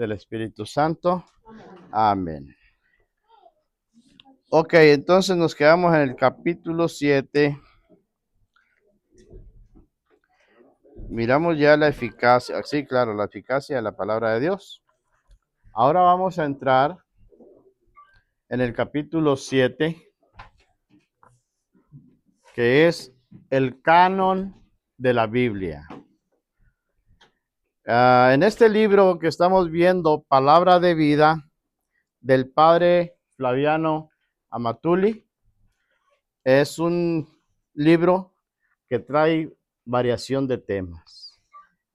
del Espíritu Santo. Amén. Ok, entonces nos quedamos en el capítulo 7. Miramos ya la eficacia, sí, claro, la eficacia de la palabra de Dios. Ahora vamos a entrar en el capítulo 7, que es el canon de la Biblia. En este libro que estamos viendo, Palabra de Vida, del padre Flaviano Amatuli, es un libro que trae variación de temas.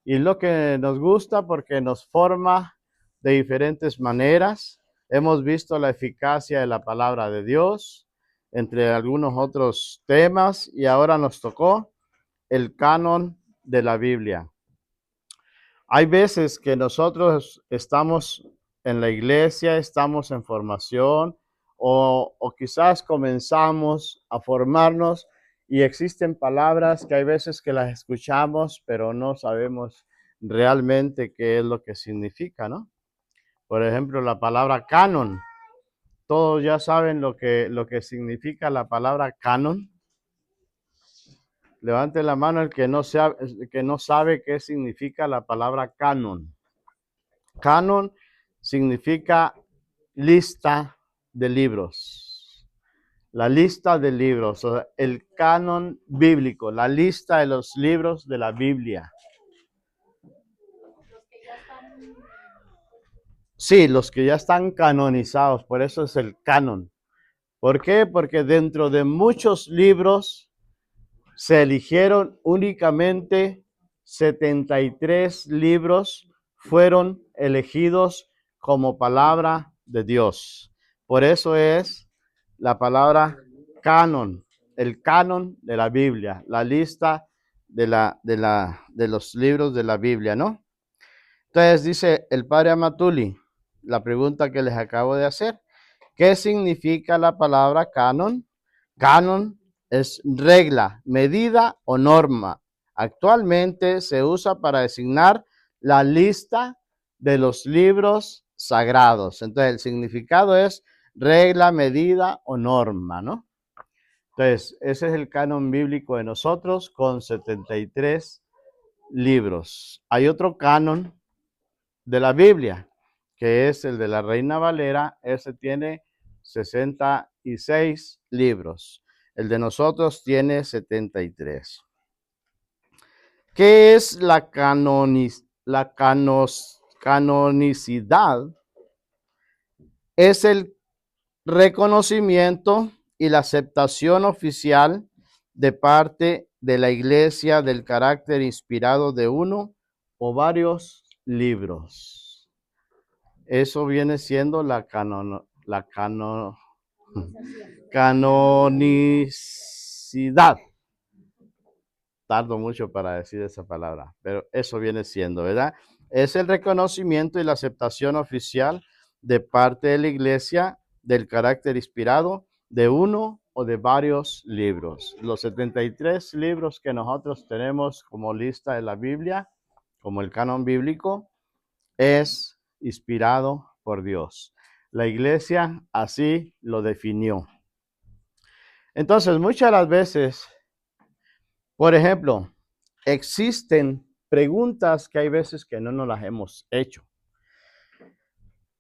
Y lo que nos gusta porque nos forma de diferentes maneras. Hemos visto la eficacia de la palabra de Dios, entre algunos otros temas, y ahora nos tocó el canon de la Biblia. Hay veces que nosotros estamos en la iglesia, estamos en formación, o quizás comenzamos a formarnos y existen palabras que hay veces que las escuchamos, pero no sabemos realmente qué es lo que significa, ¿no? Por ejemplo, la palabra canon. Todos ya saben lo que significa la palabra canon. Levante la mano el que no sabe qué significa la palabra canon. Canon significa lista de libros. La lista de libros, o sea, el canon bíblico, la lista de los libros de la Biblia. Sí, los que ya están canonizados, por eso es el canon. ¿Por qué? Porque dentro de muchos libros se eligieron únicamente 73 libros, fueron elegidos como palabra de Dios. Por eso es la palabra canon, el canon de la Biblia, la lista de los libros de la Biblia, ¿no? Entonces dice el padre Amatuli, la pregunta que les acabo de hacer, ¿qué significa la palabra canon? Canon es regla, medida o norma. Actualmente se usa para designar la lista de los libros sagrados. Entonces, el significado es regla, medida o norma, ¿no? Entonces, ese es el canon bíblico de nosotros con 73 libros. Hay otro canon de la Biblia, que es el de la Reina Valera. Ese tiene 66 libros. El de nosotros tiene 73. ¿Qué es la canonicidad? Es el reconocimiento y la aceptación oficial de parte de la Iglesia del carácter inspirado de uno o varios libros. Eso viene siendo la canonicidad. Tardo mucho para decir esa palabra, pero eso viene siendo, ¿verdad? Es el reconocimiento y la aceptación oficial de parte de la iglesia del carácter inspirado de uno o de varios libros. Los 73 libros que nosotros tenemos como lista de la Biblia, como el canon bíblico, es inspirado por Dios. La iglesia así lo definió. Entonces, muchas de las veces, por ejemplo, existen preguntas que hay veces que no nos las hemos hecho.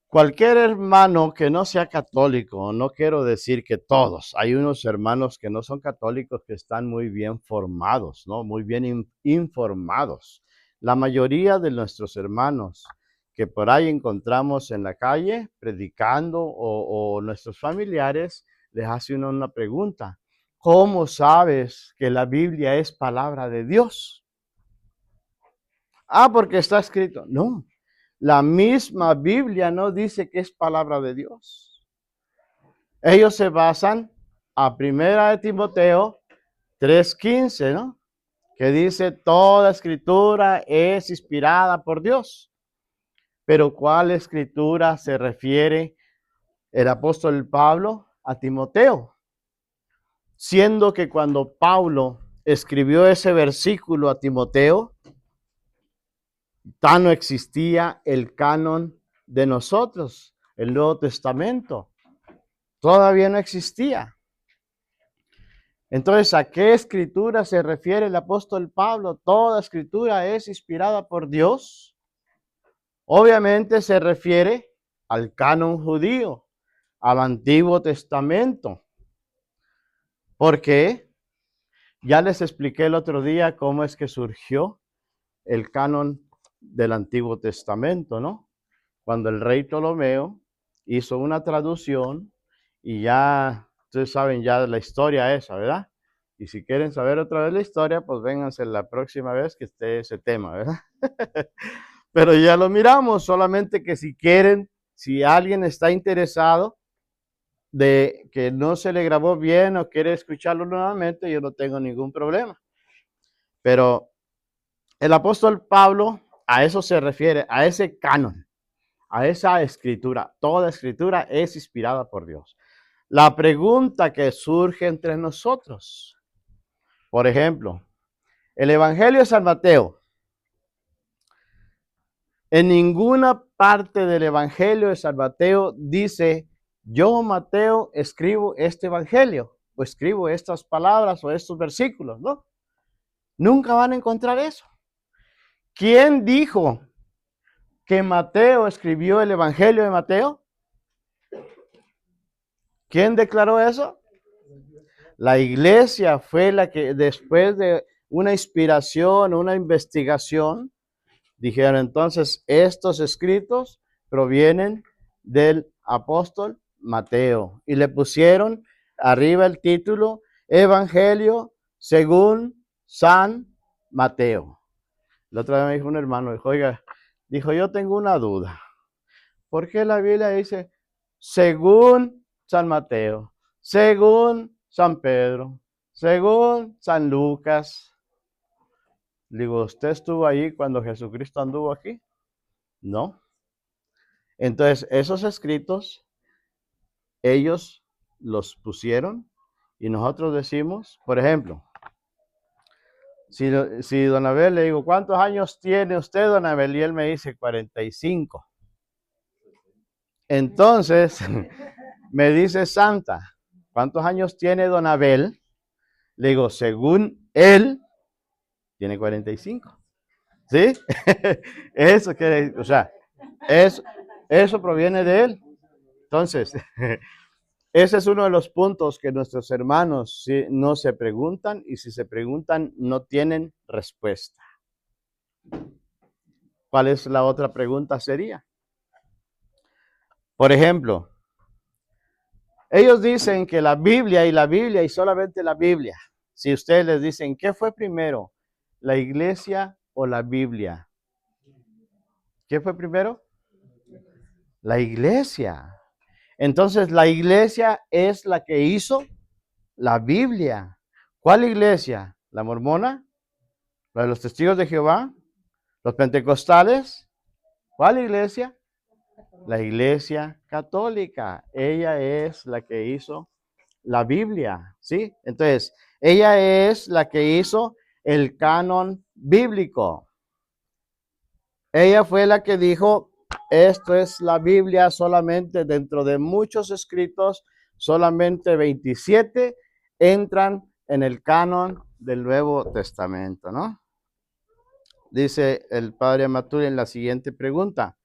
Cualquier hermano que no sea católico, no quiero decir que todos, hay unos hermanos que no son católicos que están muy bien formados, ¿no? Muy bien informados. La mayoría de nuestros hermanos que por ahí encontramos en la calle predicando o nuestros familiares les hacen una pregunta. ¿Cómo sabes que la Biblia es palabra de Dios? Ah, porque está escrito. No, la misma Biblia no dice que es palabra de Dios. Ellos se basan a Primera de Timoteo 3:15, ¿no? Que dice, toda escritura es inspirada por Dios. Pero ¿cuál escritura se refiere el apóstol Pablo a Timoteo? Siendo que cuando Pablo escribió ese versículo a Timoteo, ya no existía el canon de nosotros, el Nuevo Testamento. Todavía no existía. Entonces, ¿a qué escritura se refiere el apóstol Pablo? Toda escritura es inspirada por Dios. Obviamente se refiere al canon judío, al Antiguo Testamento. ¿Por qué? Ya les expliqué el otro día cómo es que surgió el canon del Antiguo Testamento, ¿no? Cuando el rey Ptolomeo hizo una traducción y ya, ustedes saben ya la historia esa, ¿verdad? Y si quieren saber otra vez la historia, pues vénganse la próxima vez que esté ese tema, ¿verdad? Pero ya lo miramos, solamente que si quieren, si alguien está interesado de que no se le grabó bien o quiere escucharlo nuevamente, yo no tengo ningún problema. Pero el apóstol Pablo a eso se refiere, a ese canon, a esa escritura. Toda escritura es inspirada por Dios. La pregunta que surge entre nosotros, por ejemplo, el Evangelio de San Mateo. En ninguna parte del Evangelio de San Mateo dice, yo Mateo escribo este Evangelio, o escribo estas palabras o estos versículos, ¿no? Nunca van a encontrar eso. ¿Quién dijo que Mateo escribió el Evangelio de Mateo? ¿Quién declaró eso? La iglesia fue la que después de una inspiración, una investigación, dijeron entonces estos escritos provienen del apóstol Mateo y le pusieron arriba el título Evangelio según San Mateo. La otra vez me dijo un hermano, dijo, oiga, dijo, yo tengo una duda. ¿Por qué la Biblia dice según San Mateo, según San Pedro, según San Lucas? Digo, ¿usted estuvo ahí cuando Jesucristo anduvo aquí? No. Entonces, esos escritos, ellos los pusieron y nosotros decimos, por ejemplo, si don Abel le digo, ¿cuántos años tiene usted, don Abel? Y él me dice 45. Entonces, me dice Santa, ¿cuántos años tiene don Abel? Le digo, según él, tiene 45. ¿Sí? Eso quiere, o sea, eso proviene de él. Entonces, ese es uno de los puntos que nuestros hermanos no se preguntan y si se preguntan no tienen respuesta. ¿Cuál es la otra pregunta? Sería, por ejemplo, ellos dicen que la Biblia y solamente la Biblia. Si ustedes les dicen, ¿qué fue primero? ¿La iglesia o la Biblia? ¿Qué fue primero? La iglesia. Entonces, la iglesia es la que hizo la Biblia. ¿Cuál iglesia? ¿La mormona? ¿La de los testigos de Jehová? ¿Los pentecostales? ¿Cuál iglesia? La iglesia católica. Ella es la que hizo la Biblia, ¿sí? Entonces, ella es la que hizo el canon bíblico. Ella fue la que dijo, esto es la Biblia solamente dentro de muchos escritos, solamente 27 entran en el canon del Nuevo Testamento, ¿no? Dice el padre Maturi en la siguiente pregunta,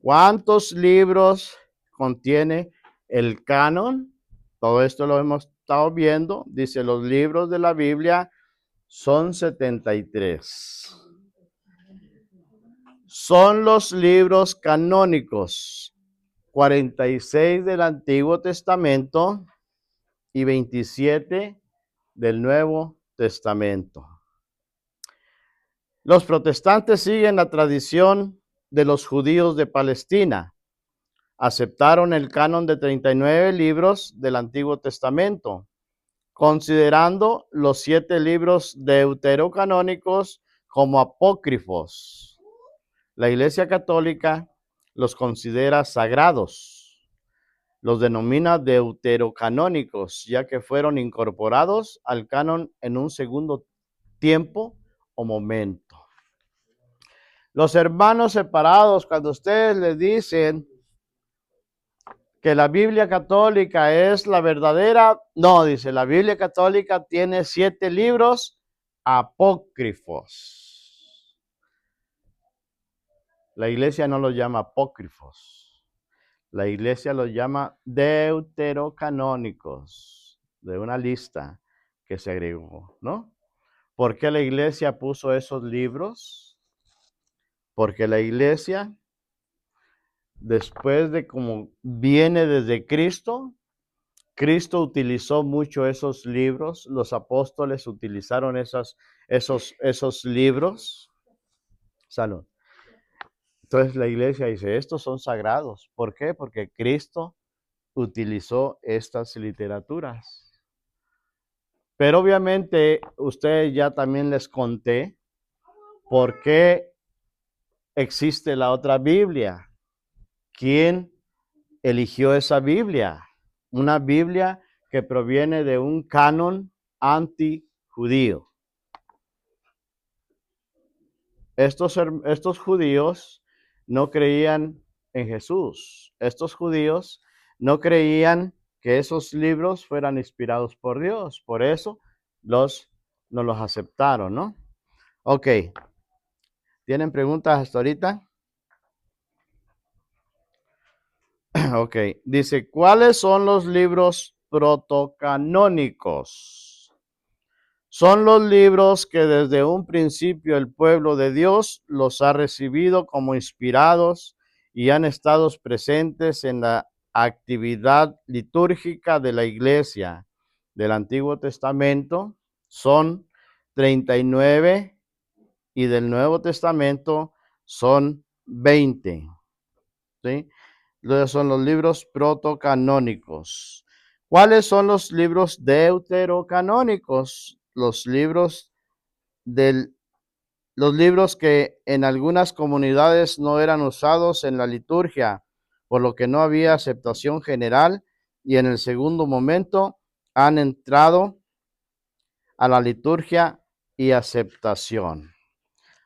¿cuántos libros contiene el canon? Todo esto lo hemos estado viendo. Dice, los libros de la Biblia son 73. Son los libros canónicos, 46 del Antiguo Testamento y 27 del Nuevo Testamento. Los protestantes siguen la tradición de los judíos de Palestina. Aceptaron el canon de 39 libros del Antiguo Testamento, considerando los 7 libros deuterocanónicos como apócrifos. La Iglesia Católica los considera sagrados. Los denomina deuterocanónicos, ya que fueron incorporados al canon en un segundo tiempo o momento. Los hermanos separados, cuando ustedes les dicen que la Biblia católica es la verdadera, no, dice, la Biblia católica tiene 7 libros apócrifos. La iglesia no los llama apócrifos. La iglesia los llama deuterocanónicos, de una lista que se agregó, ¿no? ¿Por qué la iglesia puso esos libros? Porque la iglesia, después de como viene desde Cristo, Cristo utilizó mucho esos libros, los apóstoles utilizaron esos libros. Salud. Entonces la iglesia dice, estos son sagrados. ¿Por qué? Porque Cristo utilizó estas literaturas. Pero obviamente, ustedes ya también les conté por qué existe la otra Biblia. ¿Quién eligió esa Biblia? Una Biblia que proviene de un canon antijudío. Estos judíos no creían en Jesús. Estos judíos no creían que esos libros fueran inspirados por Dios. Por eso no los aceptaron, ¿no? Ok. ¿Tienen preguntas hasta ahorita? Ok. Dice, ¿cuáles son los libros protocanónicos? Son los libros que desde un principio el pueblo de Dios los ha recibido como inspirados y han estado presentes en la actividad litúrgica de la iglesia del Antiguo Testamento. Son 39 y del Nuevo Testamento son 20. ¿Sí? Luego son los libros protocanónicos. ¿Cuáles son los libros deuterocanónicos? Los libros que en algunas comunidades no eran usados en la liturgia, por lo que no había aceptación general, y en el segundo momento han entrado a la liturgia y aceptación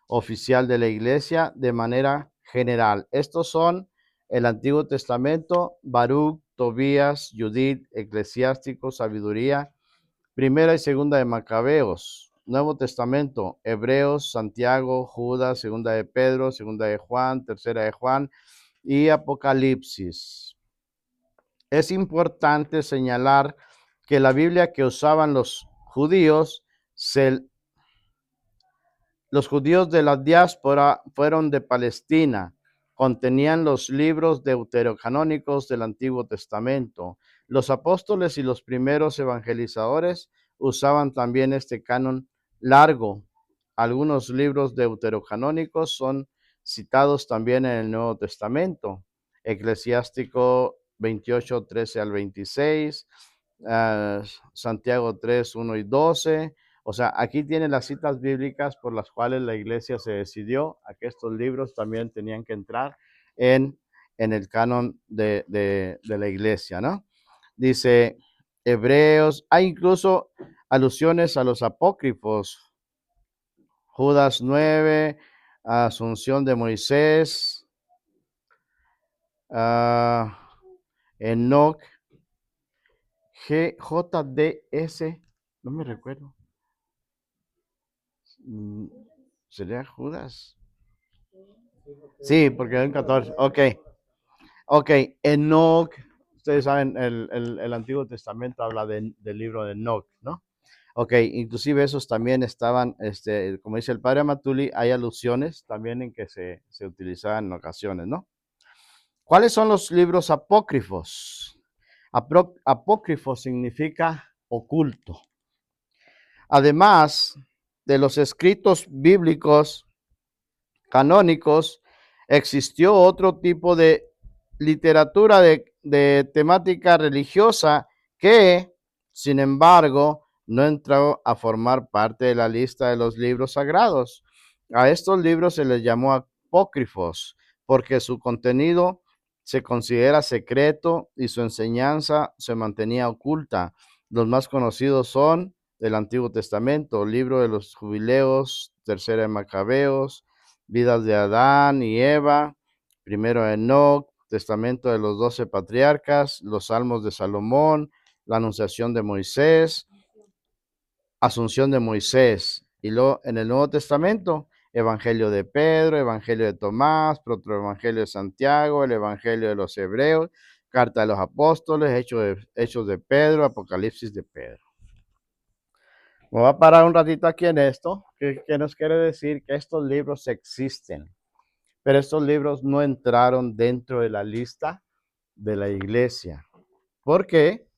oficial de la iglesia de manera general. Estos son el Antiguo Testamento, Baruch, Tobías, Judith, Eclesiástico, Sabiduría, Primera y Segunda de Macabeos. Nuevo Testamento, Hebreos, Santiago, Judas, Segunda de Pedro, Segunda de Juan, Tercera de Juan y Apocalipsis. Es importante señalar que la Biblia que usaban los judíos de la diáspora fueron de Palestina. Contenían los libros deuterocanónicos del Antiguo Testamento. Los apóstoles y los primeros evangelizadores usaban también este canon largo. Algunos libros deuterocanónicos son citados también en el Nuevo Testamento. Eclesiástico 28, 13 al 26, Santiago 3, 1 y 12. O sea, aquí tiene las citas bíblicas por las cuales la iglesia se decidió a que estos libros también tenían que entrar en el canon de la iglesia, ¿no? Dice Hebreos, hay incluso alusiones a los apócrifos. Judas 9, Asunción de Moisés, Enoch, JDS, no me recuerdo. ¿Sería Judas? Sí, porque en 14. Ok. Enoch. Ustedes saben, el Antiguo Testamento habla del libro de Enoch, ¿no? Ok, inclusive esos también estaban, como dice el padre Amatuli, hay alusiones también en que se utilizaban en ocasiones, ¿no? ¿Cuáles son los libros apócrifos? Apócrifo significa oculto. Además de los escritos bíblicos canónicos, existió otro tipo de literatura de temática religiosa que, sin embargo, no entró a formar parte de la lista de los libros sagrados. A estos libros se les llamó apócrifos porque su contenido se considera secreto y su enseñanza se mantenía oculta. Los más conocidos son del Antiguo Testamento, libro de los Jubileos, Tercera de Macabeos, vidas de Adán y Eva, primero Enoc, testamento de los 12 patriarcas, los salmos de Salomón, la anunciación de Moisés, asunción de Moisés. Y luego en el Nuevo Testamento, Evangelio de Pedro, Evangelio de Tomás, Protoevangelio de Santiago, el Evangelio de los Hebreos, Carta de los Apóstoles, Hechos de Pedro, Apocalipsis de Pedro. Me voy a parar un ratito aquí en esto, que nos quiere decir que estos libros existen, pero estos libros no entraron dentro de la lista de la iglesia. ¿Por qué?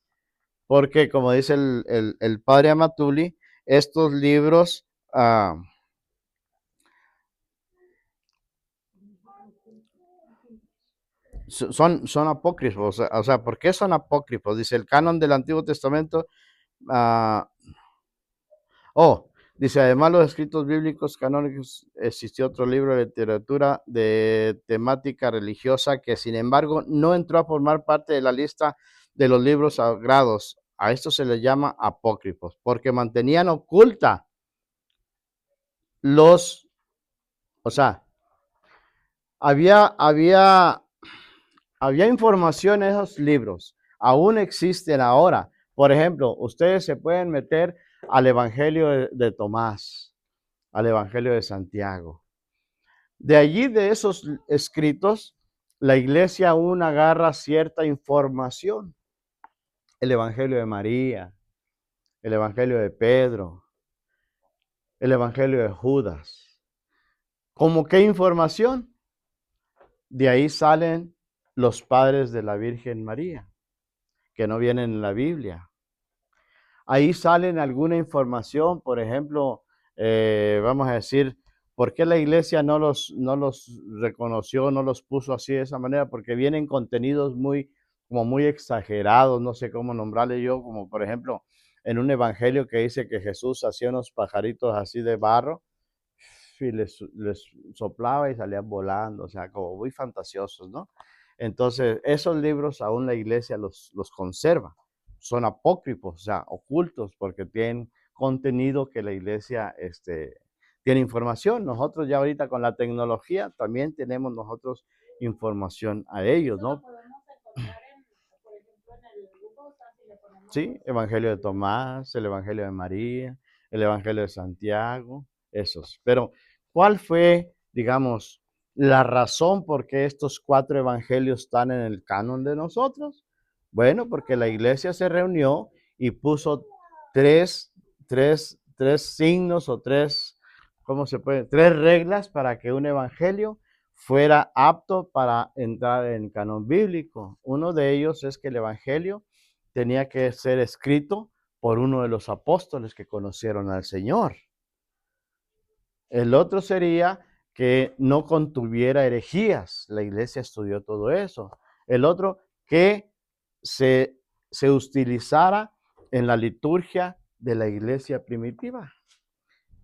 Porque, como dice el padre Amatuli, estos libros son apócrifos. O sea, ¿por qué son apócrifos? Dice el canon del Antiguo Testamento. Dice, además los escritos bíblicos canónicos, existió otro libro de literatura de temática religiosa que, sin embargo, no entró a formar parte de la lista de los libros sagrados. A esto se les llama apócrifos, porque mantenían oculta o sea, había información en esos libros, aún existen ahora. Por ejemplo, ustedes se pueden meter al Evangelio de Tomás, al Evangelio de Santiago. De allí, de esos escritos, la iglesia aún agarra cierta información. El Evangelio de María, el Evangelio de Pedro, el Evangelio de Judas. ¿Cómo qué información? De ahí salen los padres de la Virgen María, que no vienen en la Biblia. Ahí salen alguna información, por ejemplo, vamos a decir, ¿por qué la iglesia no los reconoció, no los puso así de esa manera? Porque vienen contenidos como muy exagerados, no sé cómo nombrarle yo, como por ejemplo, en un evangelio que dice que Jesús hacía unos pajaritos así de barro y les soplaba y salían volando, o sea, como muy fantasiosos, ¿no? Entonces, esos libros aún la iglesia los conserva. Son apócrifos, o sea, ocultos, porque tienen contenido que la iglesia tiene información. Nosotros ya ahorita con la tecnología también tenemos nosotros información a ellos, ¿no? Sí, Evangelio de Tomás, el Evangelio de María, el Evangelio de Santiago, esos. Pero, ¿cuál fue, digamos, la razón por qué estos 4 evangelios están en el canon de nosotros? Bueno, porque la iglesia se reunió y puso tres signos o ¿cómo se puede? 3 reglas para que un evangelio fuera apto para entrar en el canon bíblico. Uno de ellos es que el evangelio tenía que ser escrito por uno de los apóstoles que conocieron al Señor. El otro sería que no contuviera herejías. La iglesia estudió todo eso. El otro, que se utilizara en la liturgia de la iglesia primitiva.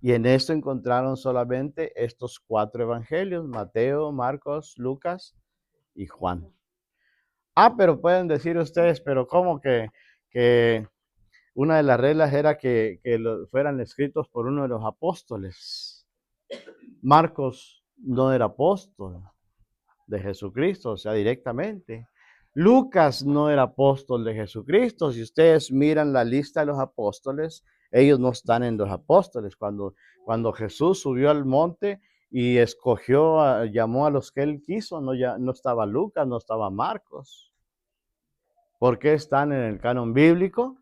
Y en esto encontraron solamente estos 4 evangelios: Mateo, Marcos, Lucas y Juan. Pero pueden decir ustedes, pero ¿cómo que una de las reglas era que fueran escritos por uno de los apóstoles? Marcos no era apóstol de Jesucristo, o sea, directamente. Lucas no era apóstol de Jesucristo. Si ustedes miran la lista de los apóstoles, ellos no están en los apóstoles. Cuando Jesús subió al monte y llamó a los que él quiso, no estaba Lucas, no estaba Marcos. ¿Por qué están en el canon bíblico?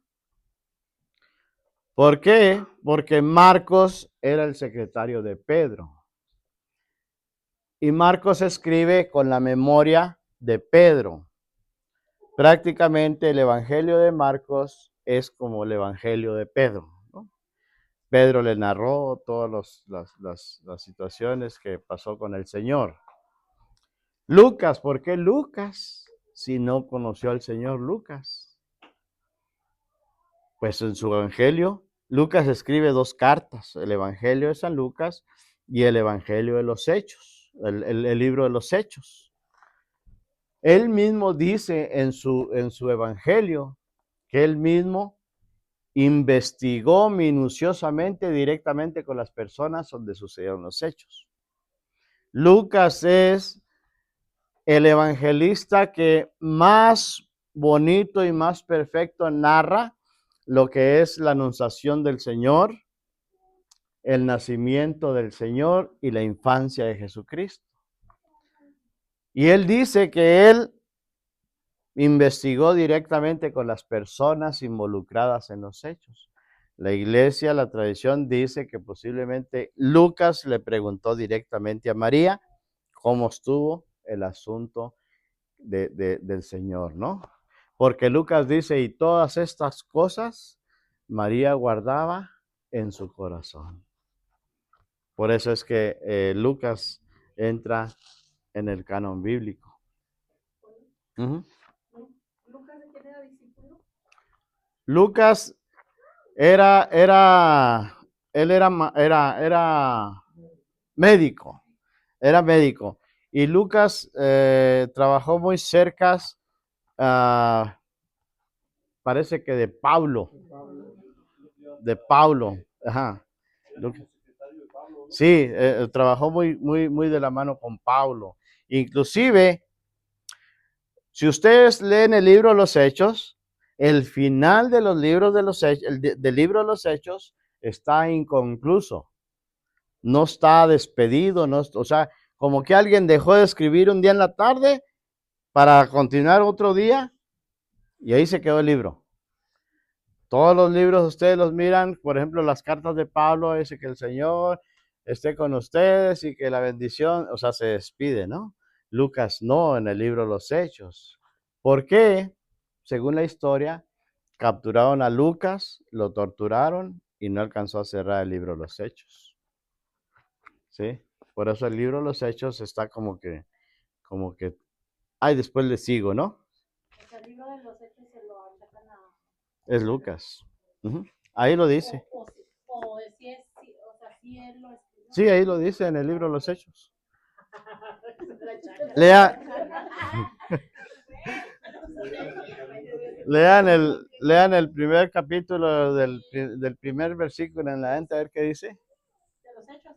¿Por qué? Porque Marcos era el secretario de Pedro. Y Marcos escribe con la memoria de Pedro. Prácticamente el Evangelio de Marcos es como el Evangelio de Pedro, ¿no? Pedro le narró todas las situaciones que pasó con el Señor. Lucas, ¿por qué Lucas? Si no conoció al Señor Lucas. Pues en su Evangelio, Lucas escribe 2 cartas, el Evangelio de San Lucas y el Evangelio de los Hechos, el libro de los Hechos. Él mismo dice en su Evangelio que él mismo investigó minuciosamente directamente con las personas donde sucedieron los hechos. Lucas es el evangelista que más bonito y más perfecto narra lo que es la anunciación del Señor, el nacimiento del Señor y la infancia de Jesucristo. Y él dice que él investigó directamente con las personas involucradas en los hechos. La iglesia, la tradición dice que posiblemente Lucas le preguntó directamente a María cómo estuvo el asunto del Señor, ¿no? Porque Lucas dice, y todas estas cosas María guardaba en su corazón. Por eso es que Lucas entra en el canon bíblico. ¿Lucas de quién era discípulo? Lucas él era médico, era médico. Y Lucas trabajó muy cerca, parece que de Pablo, ajá. Sí, trabajó muy de la mano con Pablo. Inclusive, si ustedes leen el libro de los Hechos, el final de los libros de los Hechos, del libro de los Hechos está inconcluso. No está despedido, no, o sea, como que alguien dejó de escribir un día en la tarde para continuar otro día y ahí se quedó el libro. Todos los libros ustedes los miran, por ejemplo, las cartas de Pablo, dice que el Señor esté con ustedes y que la bendición, o sea, se despide, ¿no? Lucas no, en el libro de los Hechos. ¿Por qué? Según la historia, capturaron a Lucas, lo torturaron y no alcanzó a cerrar el libro de los Hechos. ¿Sí? Por eso el libro de los Hechos está como que, ay, después le sigo, ¿no? El libro de los Hechos se lo achacan a... Es Lucas. Ahí lo dice. O si es, o sea, si él lo escribió. Sí, ahí lo dice en el libro de los Hechos. Lea, lean el primer capítulo del primer versículo en la ente, a ver qué dice. De los Hechos.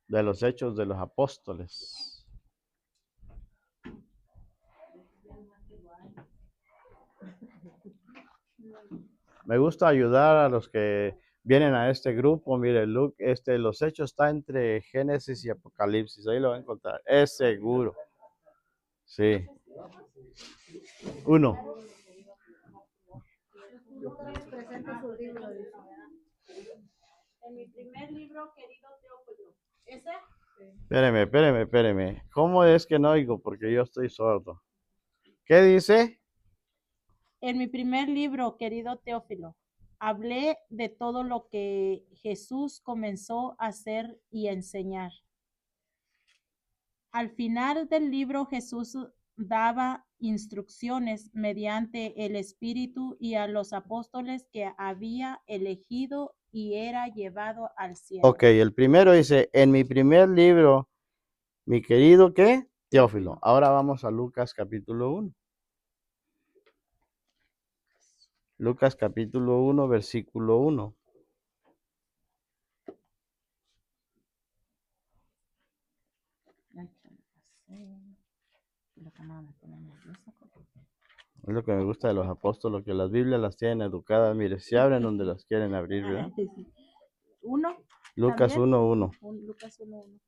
De los Hechos de los Apóstoles. Me gusta ayudar a los que vienen a este grupo. Mire, los Hechos está entre Génesis y Apocalipsis. Ahí lo van a encontrar. Es seguro. Sí. 1. En mi primer libro, querido Teófilo. ¿Ese? Espéreme. ¿Cómo es que no oigo? Porque yo estoy sordo. ¿Qué dice? En mi primer libro, querido Teófilo, hablé de todo lo que Jesús comenzó a hacer y enseñar. Al final del libro, Jesús daba instrucciones mediante el Espíritu y a los apóstoles que había elegido y era llevado al cielo. Ok, el primero dice, en mi primer libro, mi querido, ¿qué? Teófilo. Ahora vamos a Lucas capítulo 1. Lucas capítulo 1, versículo 1. Es lo que me gusta de los apóstoles, que las Biblias las tienen educadas. Mire, se abren donde las quieren abrir, ¿verdad? Lucas 1:1. Lucas 1:1.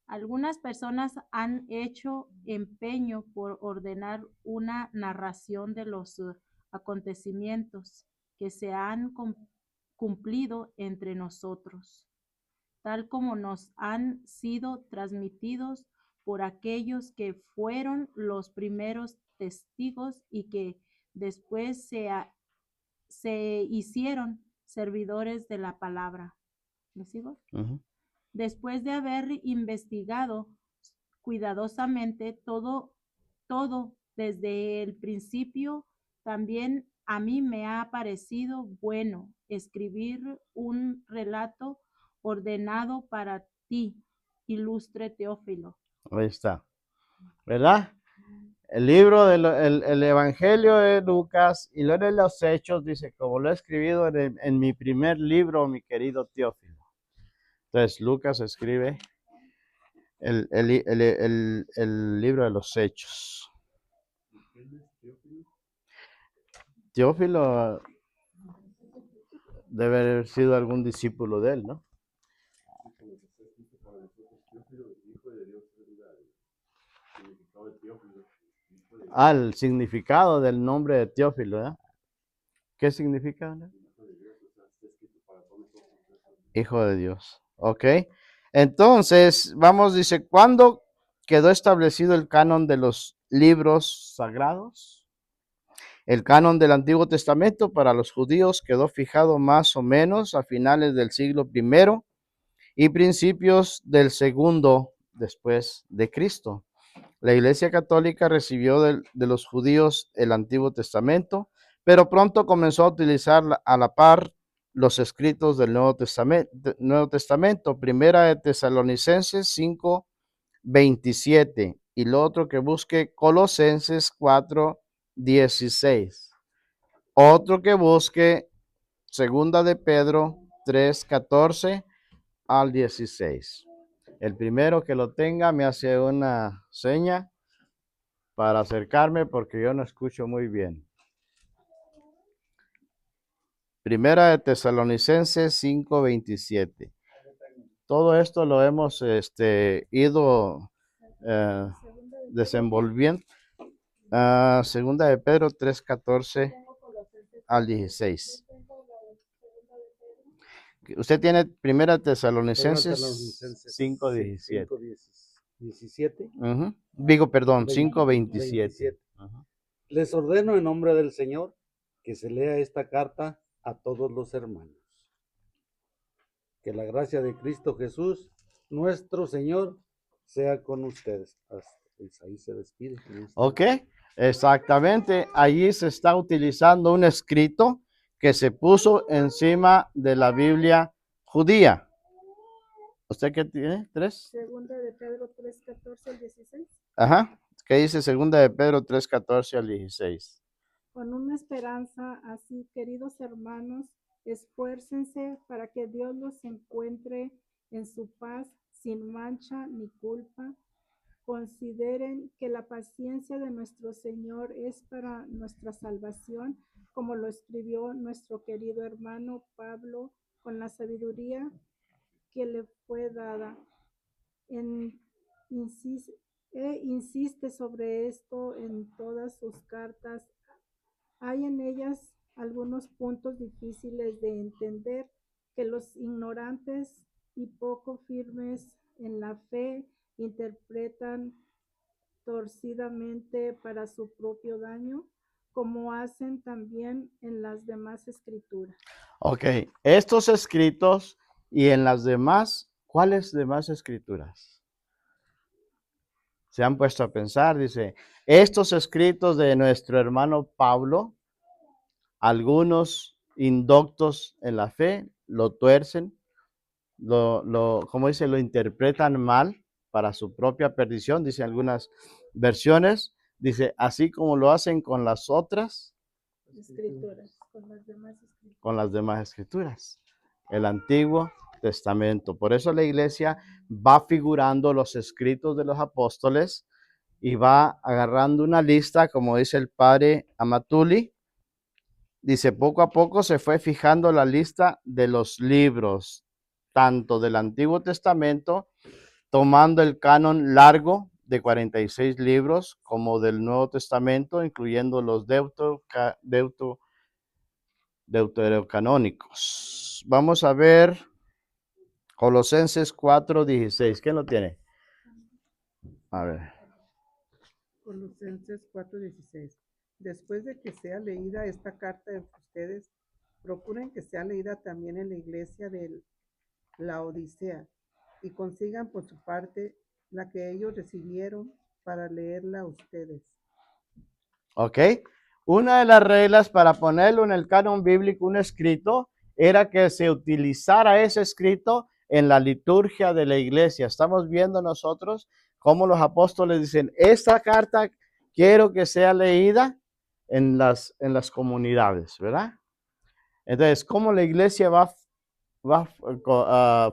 Algunas personas han hecho empeño por ordenar una narración de los acontecimientos que se han cumplido entre nosotros, tal como nos han sido transmitidos por aquellos que fueron los primeros testigos y que después se hicieron servidores de la palabra. ¿Me sigo? Después de haber investigado cuidadosamente todo desde el principio, también a mí me ha parecido bueno escribir un relato ordenado para ti, ilustre Teófilo. Ahí está, ¿verdad? El libro el Evangelio de Lucas y luego de los Hechos dice, como lo he escrito en mi primer libro, mi querido Teófilo. Entonces Lucas escribe el libro de los Hechos. Teófilo debe haber sido algún discípulo de él, ¿no? El significado del nombre de Teófilo, ¿verdad? ¿Qué significa? Hijo de Dios. Ok. Entonces, dice, ¿cuándo quedó establecido el canon de los libros sagrados? El canon del Antiguo Testamento para los judíos quedó fijado más o menos a finales del siglo I y principios del segundo después de Cristo. La Iglesia Católica recibió de los judíos el Antiguo Testamento, pero pronto comenzó a utilizar a la par los escritos del Nuevo Testamento, Primera de Tesalonicenses 5:27, y lo otro que busque Colosenses 4:16. Otro que busque Segunda de Pedro 3:14 al 16. El primero que lo tenga me hace una seña para acercarme porque yo no escucho muy bien. Primera de Tesalonicenses 5:27. Todo esto lo hemos ido desenvolviendo. Segunda de Pedro 3:14 al 16. Usted tiene Primera Tesalonicenses 5:17. 17. Digo, perdón, 5:27. Les ordeno en nombre del Señor que se lea esta carta a todos los hermanos. Que la gracia de Cristo Jesús, nuestro Señor, sea con ustedes. Ahí se despide. Ok, exactamente. Allí se está utilizando un escrito que se puso encima de la Biblia judía. ¿Usted qué tiene? ¿3? Segunda de Pedro 3:14 al 16. Ajá. ¿Qué dice Segunda de Pedro 3:14 al 16? Con una esperanza así, queridos hermanos, esfuércense para que Dios los encuentre en su paz, sin mancha ni culpa. Consideren que la paciencia de nuestro Señor es para nuestra salvación, como lo escribió nuestro querido hermano Pablo con la sabiduría que le fue dada. Insiste sobre esto en todas sus cartas. Hay en ellas algunos puntos difíciles de entender que los ignorantes y poco firmes en la fe interpretan torcidamente para su propio daño, como hacen también en las demás escrituras. Ok, estos escritos y en las demás, ¿cuáles demás escrituras? Se han puesto a pensar, dice, estos escritos de nuestro hermano Pablo, algunos indoctos en la fe lo tuercen, como dice, lo interpretan mal para su propia perdición, dice algunas versiones, dice, así como lo hacen con las otras Escrituras, con las demás escrituras, el Antiguo Testamento. Por eso la iglesia va figurando los escritos de los apóstoles y va agarrando una lista, como dice el padre Amatuli. Dice, poco a poco se fue fijando la lista de los libros, tanto del Antiguo Testamento, tomando el canon largo de 46 libros, como del Nuevo Testamento, incluyendo los deuterocanónicos. Vamos a ver Colosenses 4:16. ¿Quién lo tiene? A ver. Colosenses 4:16. Después de que sea leída esta carta de ustedes, procuren que sea leída también en la iglesia de la Odisea y consigan por su parte la que ellos recibieron para leerla a ustedes. Ok. Una de las reglas para ponerlo en el canon bíblico, un escrito, era que se utilizara ese escrito en la liturgia de la iglesia. Estamos viendo nosotros cómo los apóstoles dicen, esta carta quiero que sea leída en las comunidades, ¿verdad? Entonces, ¿cómo la iglesia va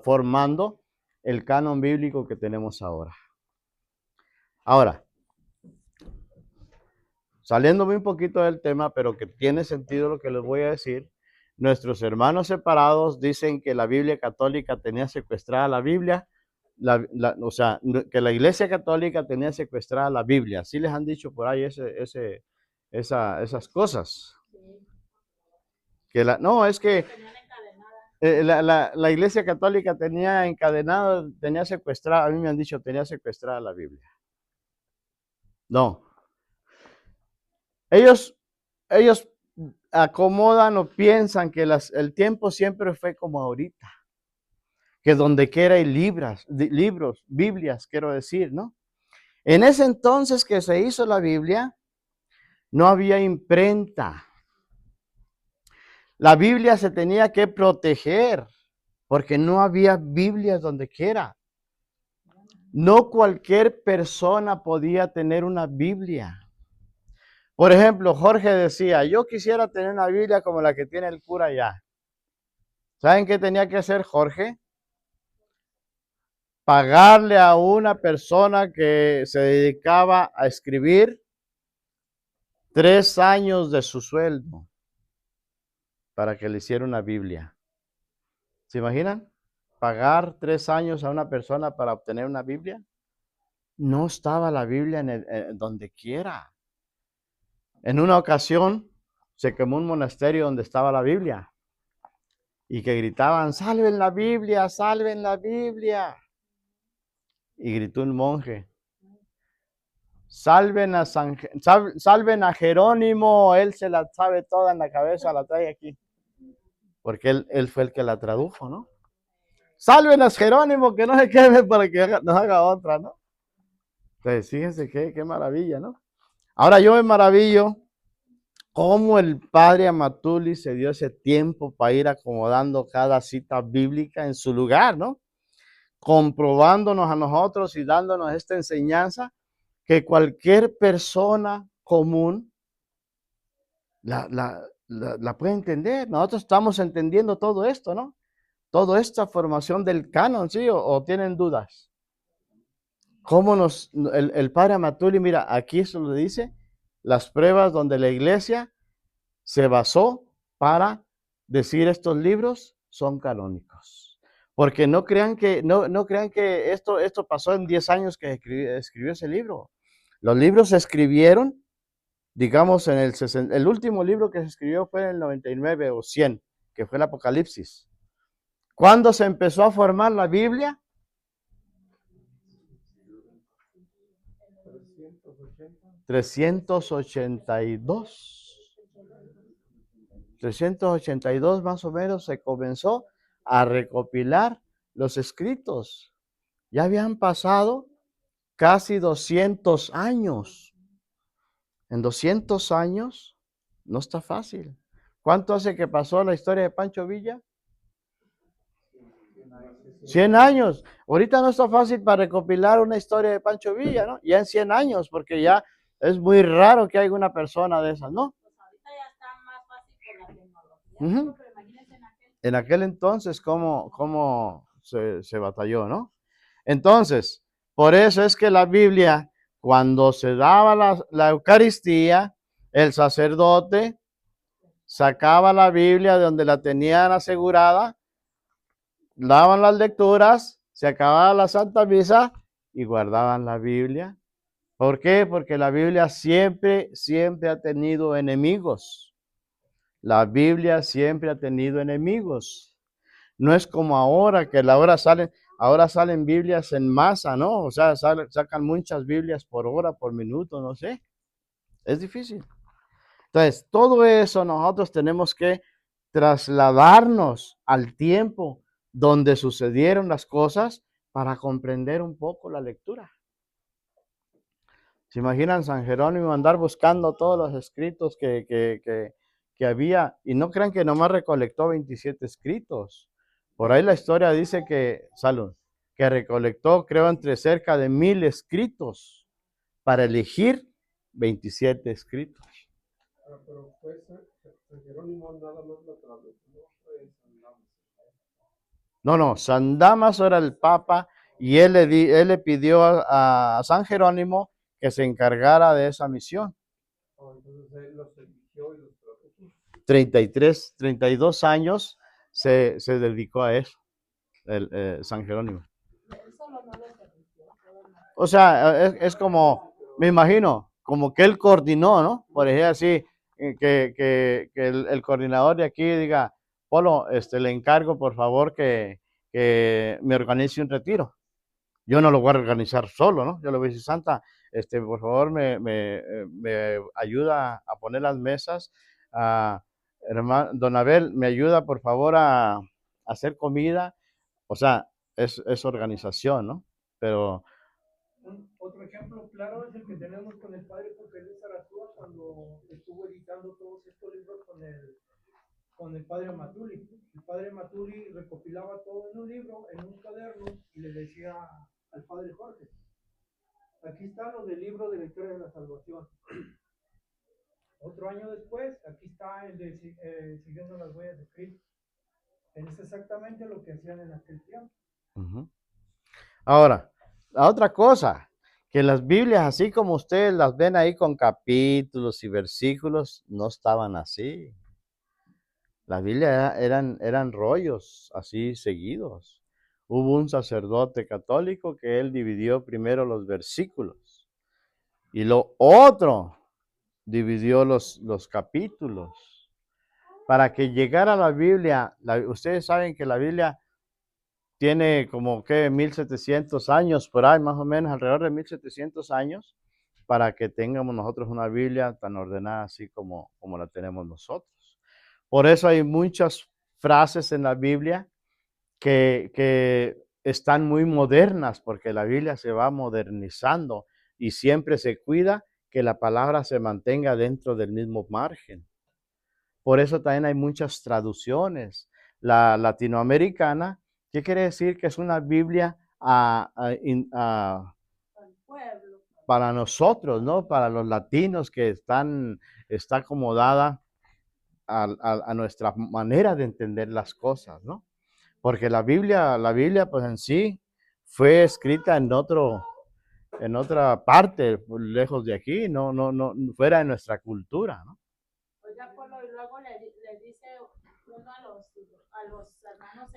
formando el canon bíblico que tenemos ahora. Ahora, saliéndome un poquito del tema, pero que tiene sentido lo que les voy a decir, nuestros hermanos separados dicen que la Biblia católica tenía secuestrada la Biblia, o sea, que la Iglesia católica tenía secuestrada la Biblia. Sí les han dicho por ahí esas cosas. No, es que la Iglesia católica tenía encadenado, tenía secuestrada, a mí me han dicho, tenía secuestrada la Biblia. No. Ellos acomodan o piensan que el tiempo siempre fue como ahorita, que donde quiera hay libros, Biblias, quiero decir, ¿no? En ese entonces que se hizo la Biblia, no había imprenta. La Biblia se tenía que proteger, porque no había Biblias donde quiera. No cualquier persona podía tener una Biblia. Por ejemplo, Jorge decía, yo quisiera tener una Biblia como la que tiene el cura allá. ¿Saben qué tenía que hacer Jorge? Pagarle a una persona que se dedicaba a escribir 3 años de su sueldo para que le hiciera una Biblia. ¿Se imaginan? Pagar 3 años a una persona para obtener una Biblia. No estaba la Biblia en donde quiera. En una ocasión se quemó un monasterio donde estaba la Biblia y que gritaban, salven la Biblia, salven la Biblia. Y gritó un monje, salven a Jerónimo, él se la sabe toda en la cabeza, la trae aquí. Porque él fue el que la tradujo, ¿no? Salven a Jerónimo, que no se queme para que nos haga otra, ¿no? Entonces, fíjense qué maravilla, ¿no? Ahora yo me maravillo cómo el padre Amatuli se dio ese tiempo para ir acomodando cada cita bíblica en su lugar, ¿no? Comprobándonos a nosotros y dándonos esta enseñanza que cualquier persona común la puede entender. Nosotros estamos entendiendo todo esto, ¿no? Toda esta formación del canon, ¿sí? ¿O tienen dudas? ¿Cómo el padre Amatuli, mira, aquí eso lo dice, las pruebas donde la iglesia se basó para decir estos libros son canónicos. Porque no crean que, no crean que esto pasó en 10 años que escribió ese libro. Los libros se escribieron, digamos, el último libro que se escribió fue en el 99 o 100, que fue el Apocalipsis. ¿Cuándo se empezó a formar la Biblia? 382. 382 más o menos se comenzó a recopilar los escritos. Ya habían pasado casi 200 años. En 200 años no está fácil. ¿Cuánto hace que pasó la historia de Pancho Villa? 100 años. Ahorita no está fácil para recopilar una historia de Pancho Villa, ¿no? Ya en 100 años, porque ya es muy raro que haya una persona de esas, ¿no? Pues ahorita ya está más fácil con la tecnología. Ujú. Pero imagínense En aquel entonces, cómo se batalló, ¿no? Entonces, por eso es que la Biblia, cuando se daba la Eucaristía, el sacerdote sacaba la Biblia de donde la tenían asegurada, daban las lecturas, se acababa la Santa Misa y guardaban la Biblia. ¿Por qué? Porque la Biblia siempre ha tenido enemigos. La Biblia siempre ha tenido enemigos. No es como ahora, que ahora salen Biblias en masa, ¿no? O sea, sacan muchas Biblias por hora, por minuto, no sé. Es difícil. Entonces, todo eso nosotros tenemos que trasladarnos al tiempo donde sucedieron las cosas para comprender un poco la lectura. ¿Se imaginan San Jerónimo andar buscando todos los escritos que había? Y no crean que nomás recolectó 27 escritos. Por ahí la historia dice que recolectó, creo, entre cerca de 1000 escritos para elegir 27 escritos. Pero fue San Jerónimo nada más lo tradujo, no fue San Damaso. No, San Damaso era el papa y él le pidió a San Jerónimo que se encargara de esa misión. Entonces él los eligió y los propuso. 32 años se dedicó a eso, San Jerónimo. O sea, es como, me imagino, como que él coordinó, ¿no? Por ejemplo, así, que el coordinador de aquí diga, Polo, le encargo, por favor, que me organice un retiro. Yo no lo voy a organizar solo, ¿no? Yo le voy a decir, Santa, por favor, me ayuda a poner las mesas. Hermano, don Abel, me ayuda, por favor, a hacer comida. O sea, es organización, ¿no? Pero Otro ejemplo claro es el que tenemos con el padre José Luis Arazúa cuando estuvo editando todos estos libros con el padre Matuli. El padre Matuli recopilaba todo en un libro, en un cuaderno, y le decía al padre Jorge, aquí está lo del libro de la historia de la salvación. Otro año después, aquí está el de Siguiendo las huellas de Cristo. Es exactamente lo que hacían en aquel tiempo. ahora, la otra cosa, que las Biblias, así como ustedes las ven ahí con capítulos y versículos, no estaban así. Las Biblias eran rollos así seguidos. Hubo un sacerdote católico que él dividió primero los versículos y lo otro dividió los capítulos. Para que llegara la Biblia, ustedes saben que la Biblia tiene como que 1700 años por ahí, más o menos, alrededor de 1700 años, para que tengamos nosotros una Biblia tan ordenada así como la tenemos nosotros. Por eso hay muchas frases en la Biblia que están muy modernas, porque la Biblia se va modernizando y siempre se cuida que la palabra se mantenga dentro del mismo margen. Por eso también hay muchas traducciones. La latinoamericana, ¿qué quiere decir? Que es una Biblia para nosotros, ¿no? Para los latinos que está acomodada a nuestra manera de entender las cosas, ¿no? Porque la Biblia, pues en sí, fue escrita en otra parte, lejos de aquí, no, fuera de nuestra cultura, ¿no? Oiga, Polo, y luego le dice uno a los hermanos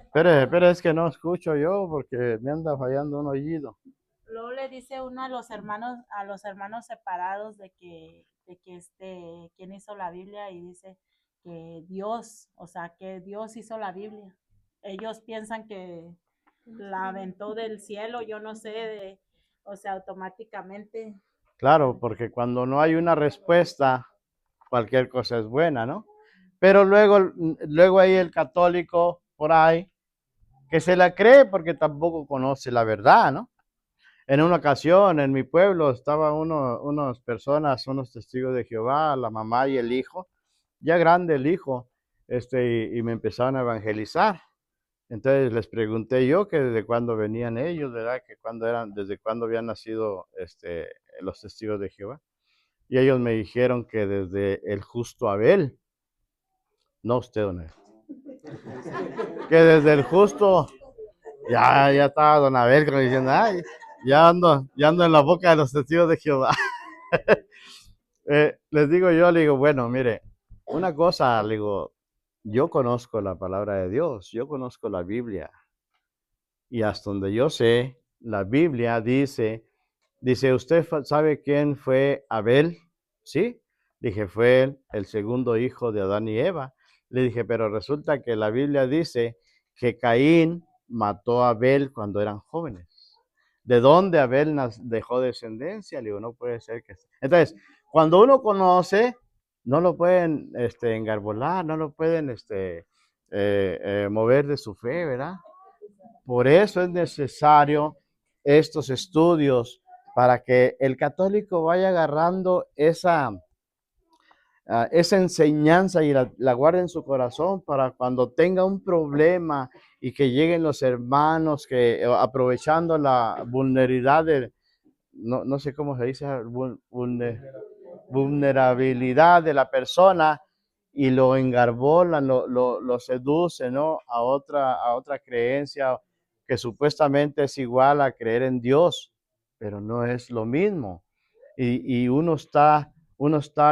Pero es que no escucho yo porque me anda fallando un oído. Luego le dice uno a los hermanos separados de que quién hizo la Biblia y dice que Dios, o sea, que Dios hizo la Biblia. Ellos piensan que la aventó del cielo, yo no sé, o sea, automáticamente. Claro, porque cuando no hay una respuesta, cualquier cosa es buena, ¿no? Pero luego hay el católico por ahí que se la cree porque tampoco conoce la verdad, ¿no? En una ocasión en mi pueblo estaban unas personas, unos testigos de Jehová, la mamá y el hijo, ya grande el hijo, y me empezaron a evangelizar. Entonces les pregunté yo que desde cuándo venían ellos, ¿verdad? Desde cuándo habían nacido los testigos de Jehová. Y ellos me dijeron que desde el justo Abel, no usted, don Abel, que desde el justo, ya estaba don Abel como diciendo, ay, ya ando en la boca de los testigos de Jehová. Les digo yo, le digo, bueno, mire, una cosa, le digo, yo conozco la palabra de Dios, yo conozco la Biblia. Y hasta donde yo sé, la Biblia dice, ¿usted sabe quién fue Abel? ¿Sí? Dije, fue el segundo hijo de Adán y Eva. Le dije, pero resulta que la Biblia dice que Caín mató a Abel cuando eran jóvenes. ¿De dónde Abel dejó descendencia? Le digo, no puede ser que... Entonces, cuando uno conoce, no lo pueden engarbolar, no lo pueden mover de su fe, ¿verdad? Por eso es necesario estos estudios para que el católico vaya agarrando esa enseñanza y la guarde en su corazón para cuando tenga un problema y que lleguen los hermanos que aprovechando la vulnerabilidad no sé cómo se dice, vulnerabilidad de la persona y lo engarbolan, lo seducen, ¿no? A otra creencia que supuestamente es igual a creer en Dios, pero no es lo mismo. Y uno está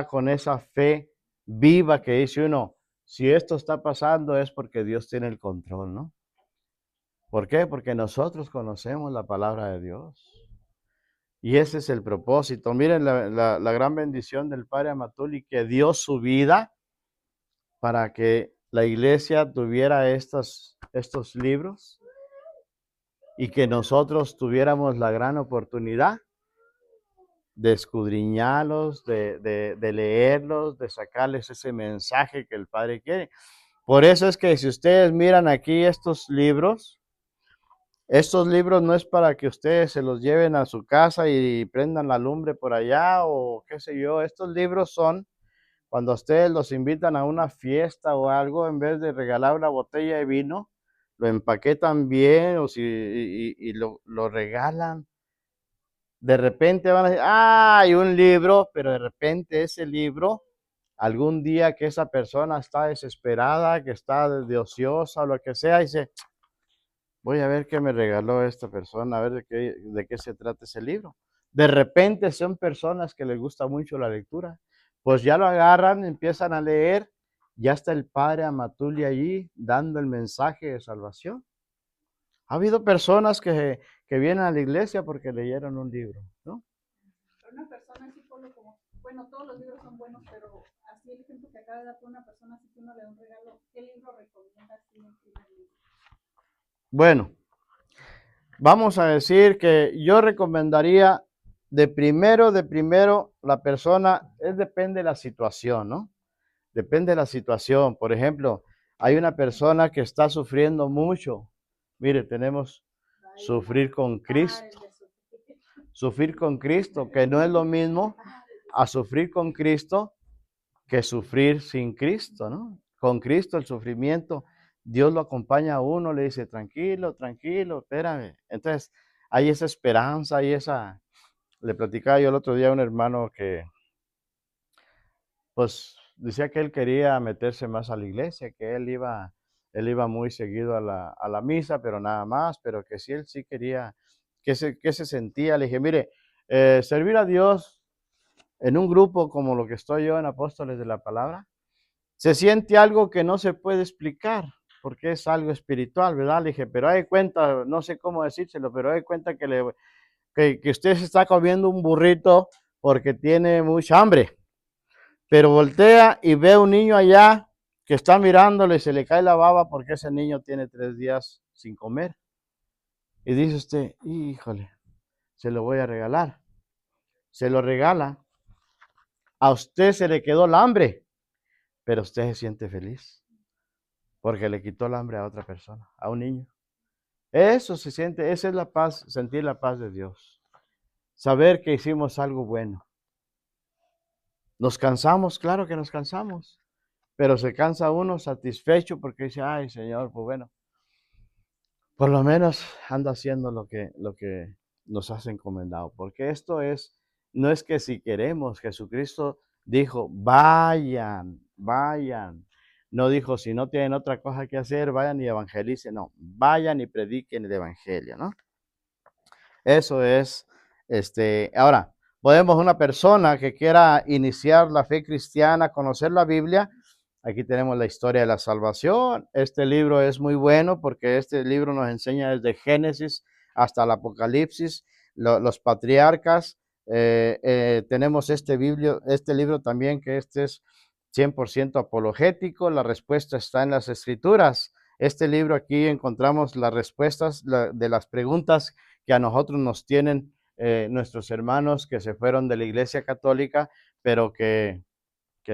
con esa fe viva que dice uno, si esto está pasando es porque Dios tiene el control, ¿no? ¿Por qué? Porque nosotros conocemos la palabra de Dios. Y ese es el propósito. Miren la gran bendición del Padre Amatuli, que dio su vida para que la iglesia tuviera estos libros y que nosotros tuviéramos la gran oportunidad de escudriñarlos, de leerlos, de sacarles ese mensaje que el Padre quiere. Por eso es que si ustedes miran aquí estos libros no es para que ustedes se los lleven a su casa y prendan la lumbre por allá o qué sé yo. Estos libros son cuando ustedes los invitan a una fiesta o algo, en vez de regalar una botella de vino, lo empaquetan bien o y lo regalan. De repente van a decir, ah, hay un libro, pero de repente ese libro, algún día que esa persona está desesperada, que está de ociosa o lo que sea, dice, voy a ver qué me regaló esta persona, a ver de qué se trata ese libro. De repente son personas que les gusta mucho la lectura, pues ya lo agarran, empiezan a leer, ya está el Padre Amatuli allí dando el mensaje de salvación. Ha habido personas que vienen a la iglesia porque leyeron un libro, ¿no? Una persona así como, bueno, todos los libros son buenos, pero así el ejemplo que acaba de dar una persona así que uno le da un regalo, ¿qué libro recomienda así en primer lugar? Bueno, vamos a decir que yo recomendaría de primero, la persona, depende de la situación, ¿no? Depende de la situación. Por ejemplo, hay una persona que está sufriendo mucho. Mire, tenemos sufrir con Cristo. Sufrir con Cristo, que no es lo mismo a sufrir con Cristo que sufrir sin Cristo, ¿no? Con Cristo el sufrimiento, Dios lo acompaña a uno, le dice, tranquilo, tranquilo, espérame. Entonces, hay esa esperanza, hay esa... Le platicaba yo el otro día a un hermano que, pues, decía que él quería meterse más a la iglesia, que él iba muy seguido a la misa, pero nada más, pero que si él sí quería, que se sentía. Le dije, mire, servir a Dios en un grupo como lo que estoy yo en Apóstoles de la Palabra, se siente algo que no se puede explicar, porque es algo espiritual, ¿verdad? Le dije, pero hay cuenta, no sé cómo decírselo, pero hay cuenta que usted se está comiendo un burrito porque tiene mucha hambre, pero voltea y ve a un niño allá que está mirándole y se le cae la baba porque ese niño tiene 3 días sin comer. Y dice usted, híjole, se lo voy a regalar. Se lo regala. A usted se le quedó el hambre, pero usted se siente feliz porque le quitó el hambre a otra persona, a un niño. Eso se siente, esa es la paz, sentir la paz de Dios. Saber que hicimos algo bueno. Nos cansamos, claro que nos cansamos, pero se cansa uno satisfecho porque dice, ay Señor, pues bueno, por lo menos ando haciendo lo que nos has encomendado. Porque no es que si queremos, Jesucristo dijo, vayan, vayan. No dijo, si no tienen otra cosa que hacer, vayan y evangelicen. No, vayan y prediquen el evangelio, ¿no? Eso es, ahora, podemos una persona que quiera iniciar la fe cristiana, conocer la Biblia. Aquí tenemos la historia de la salvación. Este libro es muy bueno porque este libro nos enseña desde Génesis hasta el Apocalipsis, los patriarcas. Tenemos este libro también que es 100% apologético. La respuesta está en las Escrituras. Este libro aquí encontramos las respuestas de las preguntas que a nosotros nos tienen nuestros hermanos que se fueron de la Iglesia Católica, pero que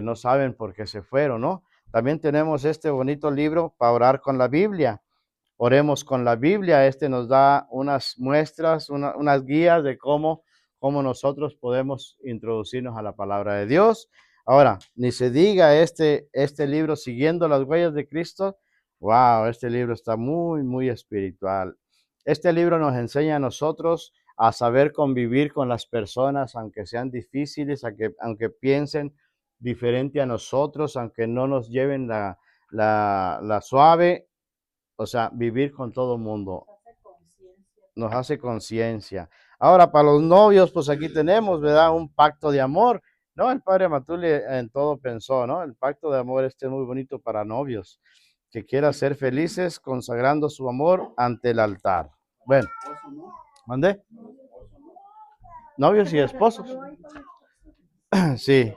no saben por qué se fueron, ¿no? También tenemos este bonito libro para orar con la Biblia. Oremos con la Biblia. Este nos da unas muestras, unas guías de cómo nosotros podemos introducirnos a la palabra de Dios. Ahora, ni se diga este libro, Siguiendo las Huellas de Cristo. Wow, este libro está muy, muy espiritual. Este libro nos enseña a nosotros a saber convivir con las personas, aunque sean difíciles, aunque piensen diferente a nosotros, aunque no nos lleven la suave, o sea, vivir con todo el mundo. Nos hace conciencia. Ahora, para los novios, pues aquí tenemos, ¿verdad? Un pacto de amor, ¿no? El padre Matuli en todo pensó, ¿no? El pacto de amor es muy bonito para novios, que quieran ser felices consagrando su amor ante el altar. Bueno, ¿mandé? Novios y esposos. Sí,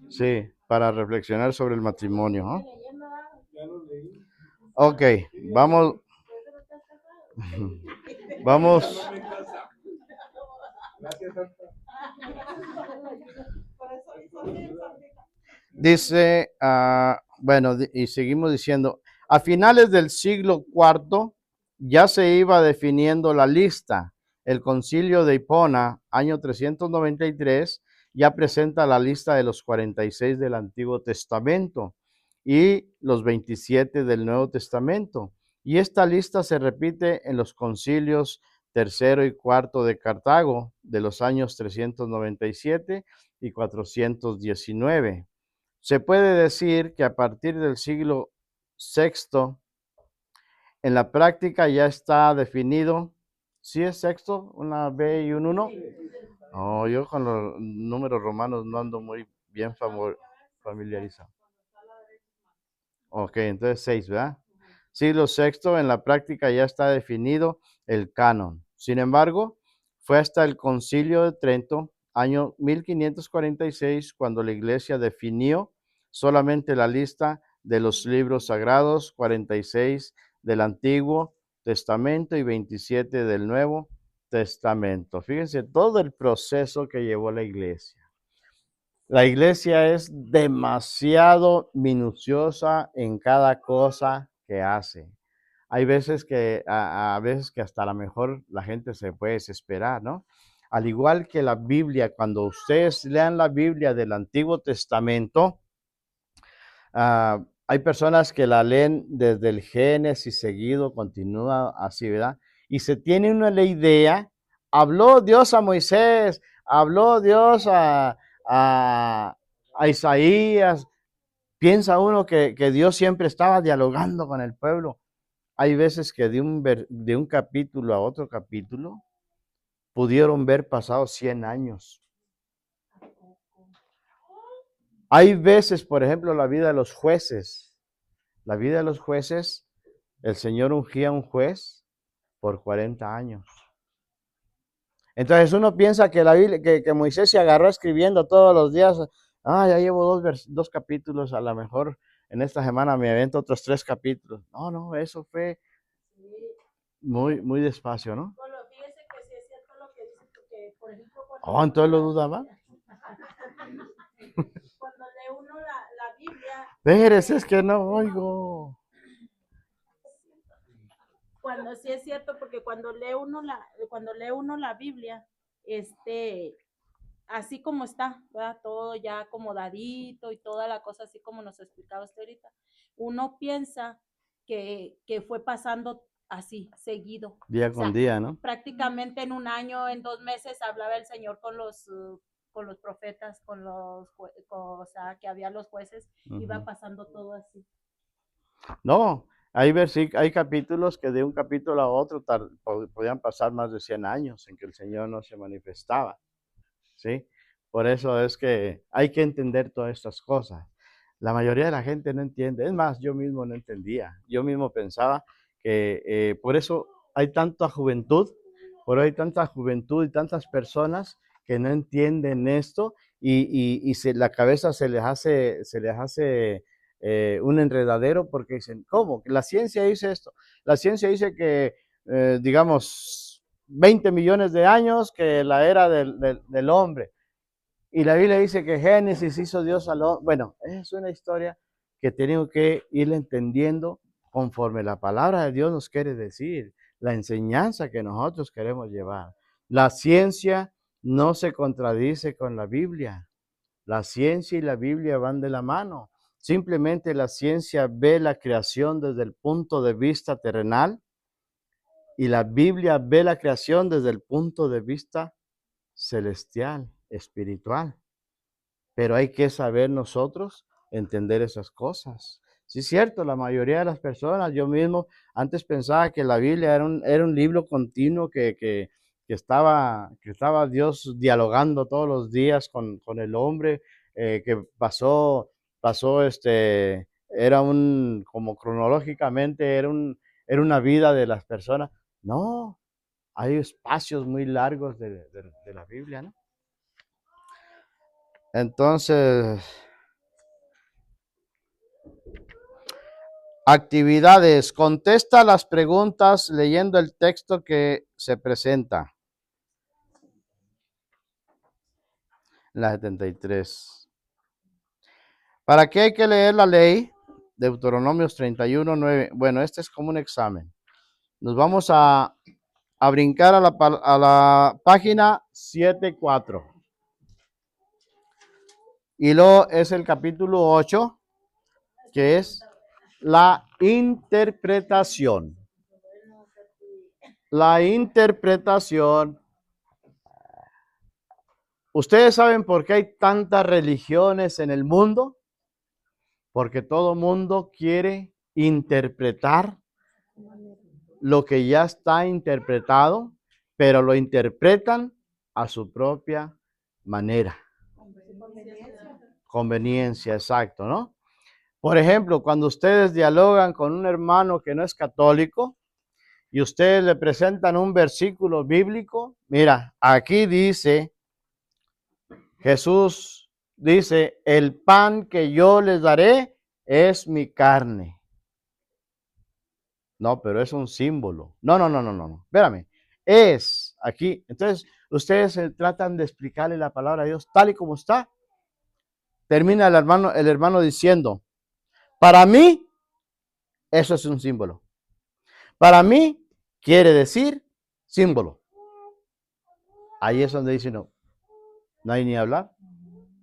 sí, para reflexionar sobre el matrimonio, ¿no? Ok, vamos. Vamos. Dice, bueno, y seguimos diciendo, a finales del siglo IV ya se iba definiendo la lista. El concilio de Hipona, año 393, ya presenta la lista de los 46 del Antiguo Testamento y los 27 del Nuevo Testamento. Y esta lista se repite en los concilios tercero y cuarto de Cartago de los años 397 y 419. Se puede decir que a partir del siglo VI, en la práctica ya está definido. ¿Sí es sexto? ¿Una B y un 1? No, yo con los números romanos no ando muy bien familiarizado. Ok, entonces 6, ¿verdad? Siglo VI, en la práctica ya está definido el canon. Sin embargo, fue hasta el Concilio de Trento, año 1546, cuando la Iglesia definió solamente la lista de los libros sagrados, 46 del Antiguo Testamento y 27 del Nuevo Testamento. Fíjense todo el proceso que llevó la Iglesia. La Iglesia es demasiado minuciosa en cada cosa que hace. Hay veces que, a veces que hasta a lo mejor la gente se puede desesperar, ¿no? Al igual que la Biblia, cuando ustedes lean la Biblia del Antiguo Testamento, hay personas que la leen desde el Génesis seguido, continúa así, ¿verdad? Y se tiene una la idea, habló Dios a Moisés, habló Dios a Isaías. Piensa uno que Dios siempre estaba dialogando con el pueblo. Hay veces que de un capítulo a otro capítulo pudieron ver pasado 100 años. Hay veces, por ejemplo, la vida de los jueces. La vida de los jueces, el Señor ungía a un juez por 40 años. Entonces uno piensa que la Biblia, que Moisés se agarró escribiendo todos los días. Ya llevo dos capítulos, a lo mejor en esta semana me avento otros 3 capítulos. No, eso fue muy despacio, ¿no? Bueno, fíjese que sí es cierto lo que dice, porque, por ejemplo, Entonces lo dudaba. cuando lee uno la Biblia, Espérese, es que no oigo. cuando sí es cierto, porque cuando lee uno la Biblia, así como está, ¿verdad? Todo ya acomodadito y toda la cosa así como nos explicaba usted ahorita, uno piensa que fue pasando así, seguido. Día O sea, con día, ¿no? prácticamente en un año, en 2 meses, hablaba el Señor con los profetas, o sea, que había los jueces, iba pasando todo así. No, hay capítulos que de un capítulo a otro podían pasar más de 100 años en que el Señor no se manifestaba, ¿sí? Por eso es que hay que entender todas estas cosas. La mayoría de la gente no entiende. Es más, yo mismo no entendía. Yo mismo pensaba que por eso hay tanta juventud, hay tanta juventud y tantas personas que no entienden esto y la cabeza se les hace un enredadero porque dicen, ¿cómo? La ciencia dice esto. La ciencia dice que, digamos, 20 millones de años que la era del hombre. Y la Biblia dice que Génesis hizo Dios al hombre. Bueno, es una historia que tenemos que ir entendiendo conforme la palabra de Dios nos quiere decir, la enseñanza que nosotros queremos llevar. La ciencia no se contradice con la Biblia. La ciencia y la Biblia van de la mano. Simplemente la ciencia ve la creación desde el punto de vista terrenal y la Biblia ve la creación desde el punto de vista celestial, espiritual. Pero hay que saber nosotros entender esas cosas. Sí, es cierto, la mayoría de las personas, yo mismo antes pensaba que la Biblia era un libro continuo que estaba Dios dialogando todos los días con el hombre, que como cronológicamente, era una vida de las personas. No, hay espacios muy largos de la Biblia, ¿no? Entonces, actividades. Contesta las preguntas leyendo el texto que se presenta. La 73. ¿Para qué hay que leer la ley? Deuteronomios 31:9. Bueno, este es como un examen. Nos vamos a brincar a la página 7.4. Y luego es el capítulo 8, que es la interpretación. La interpretación. ¿Ustedes saben por qué hay tantas religiones en el mundo? Porque todo mundo quiere interpretar lo que ya está interpretado, pero lo interpretan a su propia manera. Conveniencia, exacto, ¿no? Por ejemplo, cuando ustedes dialogan con un hermano que no es católico y ustedes le presentan un versículo bíblico, mira, aquí dice, Jesús dice, el pan que yo les daré es mi carne. No, pero es un símbolo. No. Espérame. Es aquí. Entonces, ustedes tratan de explicarle la palabra de Dios tal y como está. Termina el hermano diciendo, para mí, eso es un símbolo. Para mí, quiere decir símbolo. Ahí es donde dice, no hay ni hablar.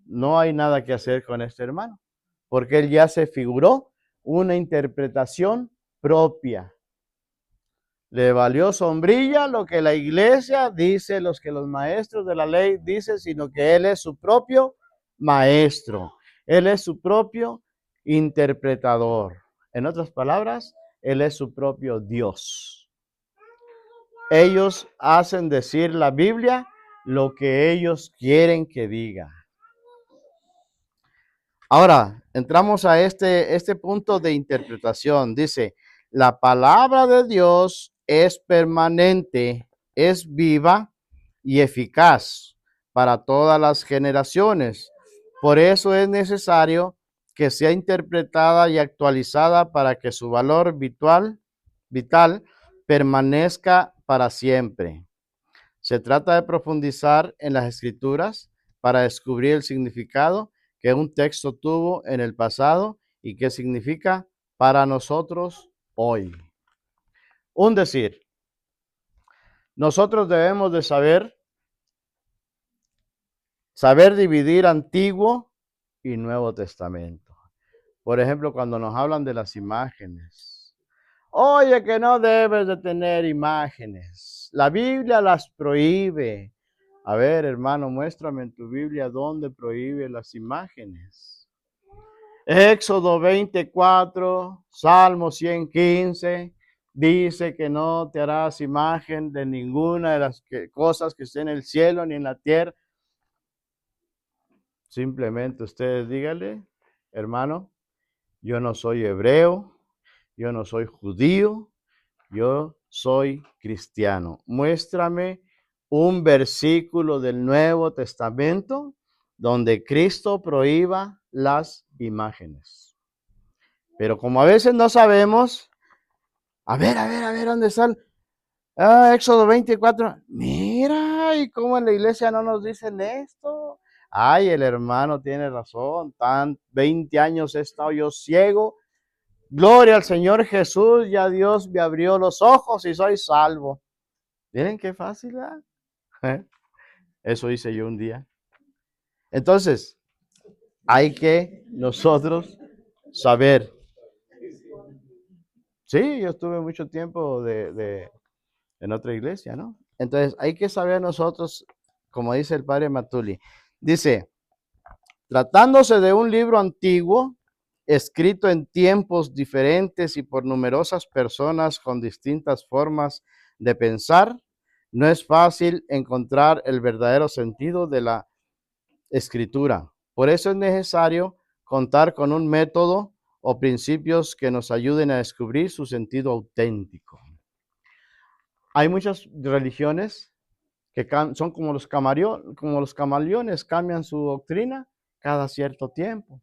No hay nada que hacer con este hermano. Porque él ya se figuró una interpretación propia. Le valió sombrilla lo que la iglesia dice, los maestros de la ley dicen, sino que él es su propio maestro. Él es su propio interpretador. En otras palabras, él es su propio Dios. Ellos hacen decir la Biblia lo que ellos quieren que diga. Ahora, entramos a este punto de interpretación. Dice, la palabra de Dios es permanente, es viva y eficaz para todas las generaciones. Por eso es necesario que sea interpretada y actualizada para que su valor vital permanezca para siempre. Se trata de profundizar en las escrituras para descubrir el significado que un texto tuvo en el pasado y qué significa para nosotros hoy. Un decir, nosotros debemos de saber dividir Antiguo y Nuevo Testamento. Por ejemplo, cuando nos hablan de las imágenes. Oye, que no debes de tener imágenes. La Biblia las prohíbe. A ver, hermano, muéstrame en tu Biblia dónde prohíbe las imágenes. Éxodo 24, Salmo 115, dice que no te harás imagen de ninguna de las cosas que estén en el cielo ni en la tierra. Simplemente ustedes díganle, hermano, yo no soy hebreo, yo no soy judío, yo soy cristiano. Muéstrame un versículo del Nuevo Testamento donde Cristo prohíba las imágenes. Pero como a veces no sabemos, a ver, ¿dónde están? Éxodo 24. Mira, ¿y cómo en la iglesia no nos dicen esto? Ay, el hermano tiene razón. 20 años he estado yo ciego. Gloria al Señor Jesús, ya Dios me abrió los ojos y soy salvo. Miren qué fácil, ¿eh? Eso hice yo un día. Entonces, hay que nosotros saber. Sí, yo estuve mucho tiempo en otra iglesia, ¿no? Entonces, hay que saber nosotros como dice el padre Matuli. Dice, tratándose de un libro antiguo, escrito en tiempos diferentes y por numerosas personas con distintas formas de pensar, no es fácil encontrar el verdadero sentido de la escritura. Por eso es necesario contar con un método o principios que nos ayuden a descubrir su sentido auténtico. Hay muchas religiones que son como los camaleones, cambian su doctrina cada cierto tiempo.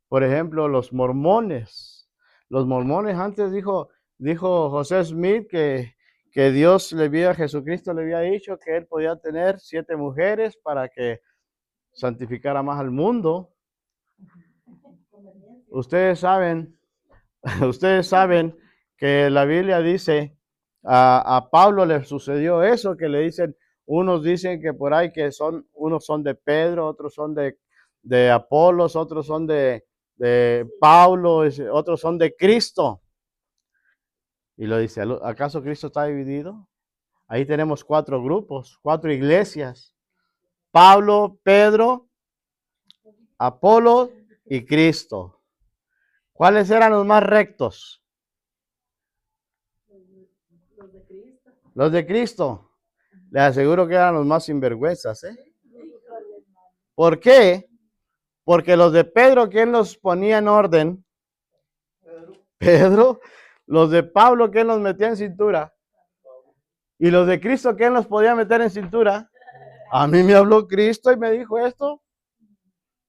Por ejemplo, los mormones. Los mormones antes dijo José Smith que Dios Jesucristo le había dicho que él podía tener 7 mujeres para que santificara más al mundo. Ustedes saben, ustedes saben que la Biblia dice, a Pablo le sucedió eso, que le dicen, unos dicen que por ahí que unos son de Pedro, otros son de Apolos, otros son de Pablo, otros son de Cristo. Y lo dice, ¿acaso Cristo está dividido? Ahí tenemos 4 grupos, 4 iglesias. Pablo, Pedro, Apolo y Cristo. ¿Cuáles eran los más rectos? Los de Cristo. Les aseguro que eran los más sinvergüenzas, ¿eh? ¿Por qué? Porque los de Pedro, ¿quién los ponía en orden? Pedro. Los de Pablo, ¿quién los metía en cintura? Y los de Cristo, ¿quién los podía meter en cintura? A mí me habló Cristo y me dijo esto.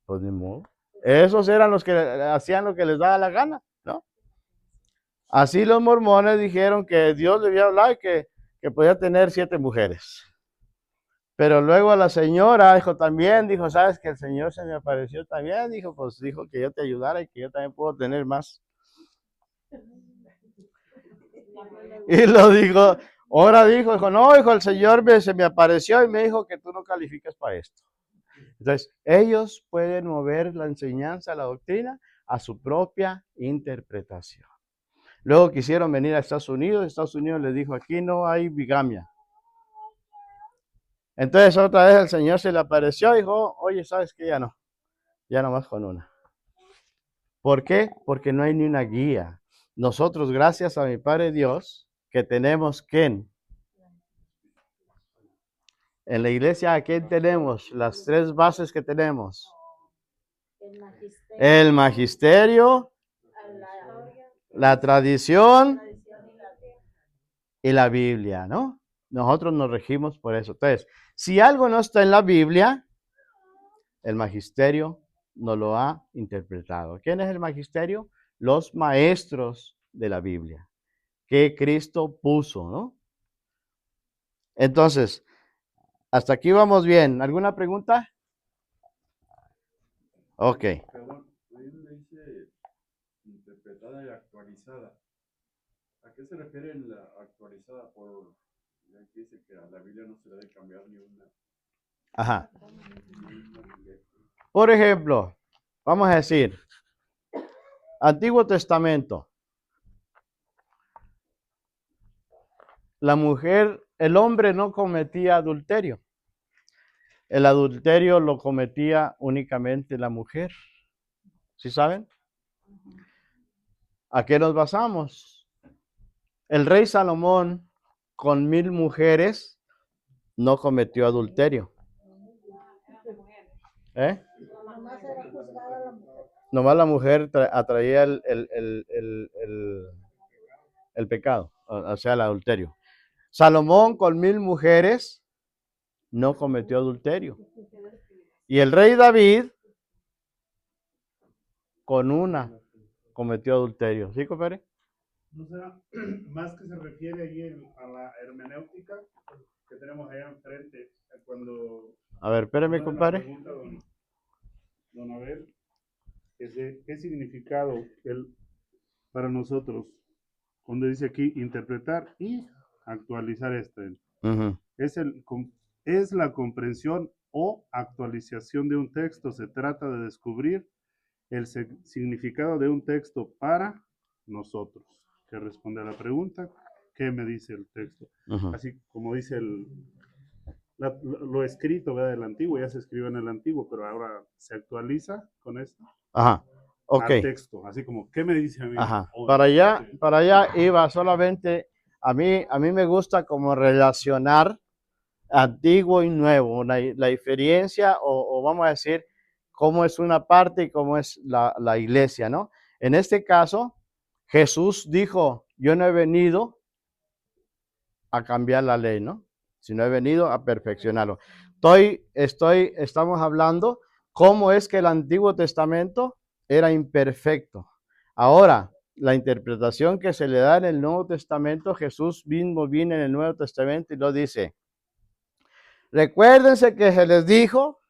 Pues ni modo. Esos eran los que hacían lo que les daba la gana, ¿no? Así los mormones dijeron que Dios le había hablado y que podía tener 7 mujeres. Pero luego la señora dijo, ¿sabes que el Señor se me apareció también? Dijo que yo te ayudara y que yo también puedo tener más. Y lo dijo, ahora dijo, no, el Señor se me apareció y me dijo que tú no calificas para esto. Entonces, ellos pueden mover la enseñanza, la doctrina, a su propia interpretación. Luego quisieron venir a Estados Unidos les dijo, aquí no hay bigamia. Entonces otra vez el Señor se le apareció y dijo, oye, ¿sabes qué? Ya no más con una. ¿Por qué? Porque no hay ni una guía. Nosotros, gracias a mi Padre Dios, que tenemos ¿quién? En la iglesia, ¿a quién tenemos? Las 3 bases que tenemos. El magisterio, la tradición y la Biblia, ¿no? Nosotros nos regimos por eso. Entonces, si algo no está en la Biblia, el magisterio no lo ha interpretado. ¿Quién es el magisterio? Los maestros de la Biblia, que Cristo puso, ¿no? Entonces, hasta aquí vamos bien. ¿Alguna pregunta? Ok. Perdón, ahí le dice interpretada y actualizada. ¿A qué se refiere la actualizada? Ya que dice que a la Biblia no se le debe cambiar ni una. Ajá. Por ejemplo, vamos a decir, Antiguo Testamento. El hombre no cometía adulterio. El adulterio lo cometía únicamente la mujer. ¿Sí saben? ¿A qué nos basamos? El rey Salomón, con 1000 mujeres, no cometió adulterio. ¿Eh? Nomás la mujer atraía el pecado, o sea, el adulterio. Salomón, con 1000 mujeres, no cometió adulterio. Y el rey David, con una, cometió adulterio. ¿Sí, compadre? ¿No será más que se refiere allí a la hermenéutica que tenemos allá enfrente? Cuando A ver, espérame, la compadre. pregunta, don Abel, ¿qué significado para nosotros? Donde dice aquí interpretar y actualizar este. Ujú. Es la comprensión o actualización de un texto. Se trata de descubrir el significado de un texto para nosotros. Que responde a la pregunta, ¿qué me dice el texto? Ujú. Así como dice lo escrito, ¿verdad? Del antiguo, ya se escribió en el antiguo, pero ahora se actualiza con esto Ajá, ok. al texto, así como, ¿qué me dice a mí? Ajá. Hoy? Para allá iba solamente, a mí me gusta como relacionar antiguo y nuevo, la diferencia o vamos a decir cómo es una parte y cómo es la iglesia, ¿no? En este caso, Jesús dijo, yo no he venido a cambiar la ley, ¿no? Sino he venido a perfeccionarlo. Estamos hablando cómo es que el Antiguo Testamento era imperfecto. Ahora, la interpretación que se le da en el Nuevo Testamento, Jesús mismo viene en el Nuevo Testamento y lo dice. Recuérdense que se les dijo,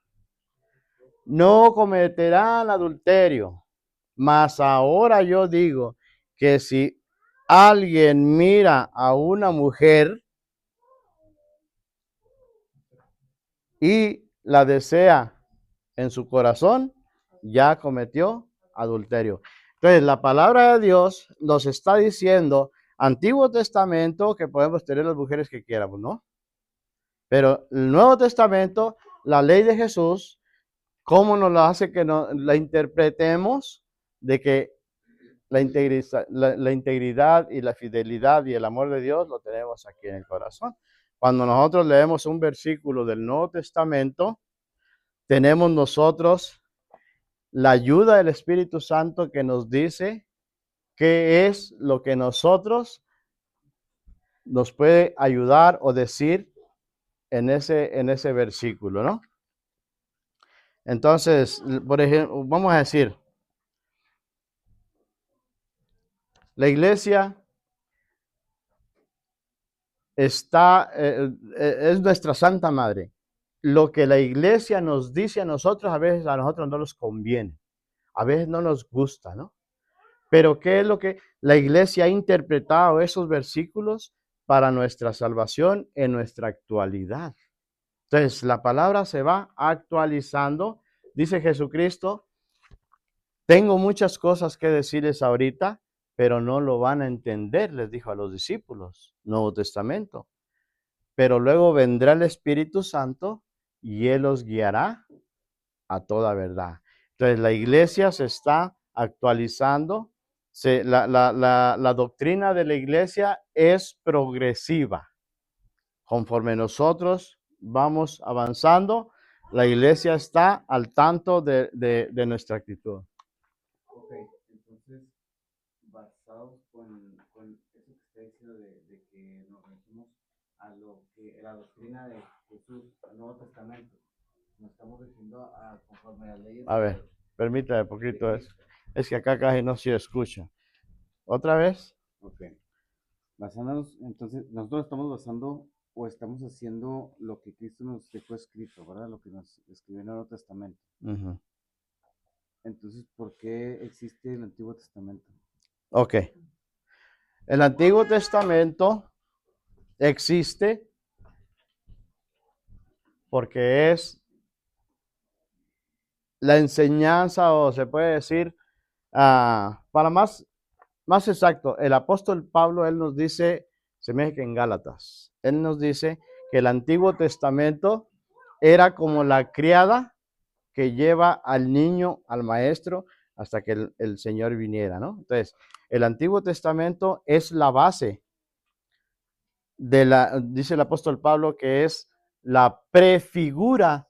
no cometerán adulterio, mas ahora yo digo que si alguien mira a una mujer y la desea en su corazón, ya cometió adulterio. Entonces, la palabra de Dios nos está diciendo, Antiguo Testamento, que podemos tener las mujeres que quieramos, ¿no? Pero el Nuevo Testamento, la ley de Jesús, ¿cómo nos la hace que la interpretemos? De que la integridad y la fidelidad y el amor de Dios lo tenemos aquí en el corazón. Cuando nosotros leemos un versículo del Nuevo Testamento, tenemos nosotros la ayuda del Espíritu Santo que nos dice qué es lo que nosotros nos puede ayudar o decir en ese versículo, ¿no? Entonces, por ejemplo, vamos a decir, la iglesia es nuestra Santa Madre. Lo que la iglesia nos dice a nosotros, a veces a nosotros no nos conviene, a veces no nos gusta, ¿no? Pero ¿qué es lo que la iglesia ha interpretado esos versículos para nuestra salvación en nuestra actualidad? Entonces, la palabra se va actualizando. Dice Jesucristo, tengo muchas cosas que decirles ahorita, pero no lo van a entender, les dijo a los discípulos, Nuevo Testamento. Pero luego vendrá el Espíritu Santo y Él los guiará a toda verdad. Entonces, la iglesia se está actualizando. La doctrina de la iglesia es progresiva. Conforme nosotros vamos avanzando, la iglesia está al tanto de nuestra actitud. Ok, entonces, basados con eso que está diciendo de que nos regimos a lo que la doctrina de Jesús, el Nuevo Testamento, nos estamos refiriendo a conforme a las leyes. A ver, permítame un poquito eso. Es que acá casi no se escucha. ¿Otra vez? Ok. Basándonos, entonces, nosotros estamos basando o estamos haciendo lo que Cristo nos dejó escrito, ¿verdad? Lo que nos escribió en el Nuevo Testamento. Uh-huh. Entonces, ¿por qué existe el Antiguo Testamento? Ok. El Antiguo Testamento existe porque es la enseñanza, o se puede decir, para más exacto, el apóstol Pablo, él nos dice, se me dice que en Gálatas, él nos dice que el Antiguo Testamento era como la criada que lleva al niño, al maestro, hasta que el Señor viniera, ¿no? Entonces, el Antiguo Testamento es la base dice el apóstol Pablo, que es la prefigura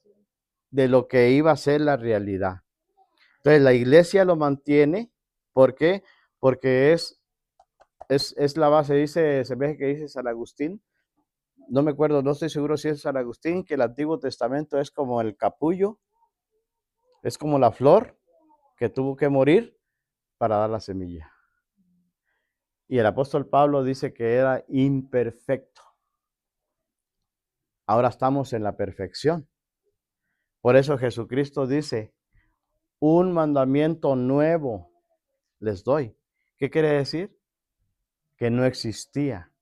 de lo que iba a ser la realidad. Entonces, la iglesia lo mantiene, ¿por qué? Porque es la base, se ve que dice San Agustín, no me acuerdo, no estoy seguro si es San Agustín, que el Antiguo Testamento es como el capullo, es como la flor que tuvo que morir para dar la semilla. Y el apóstol Pablo dice que era imperfecto. Ahora estamos en la perfección. Por eso Jesucristo dice, un mandamiento nuevo les doy. ¿Qué quiere decir? Que no existía.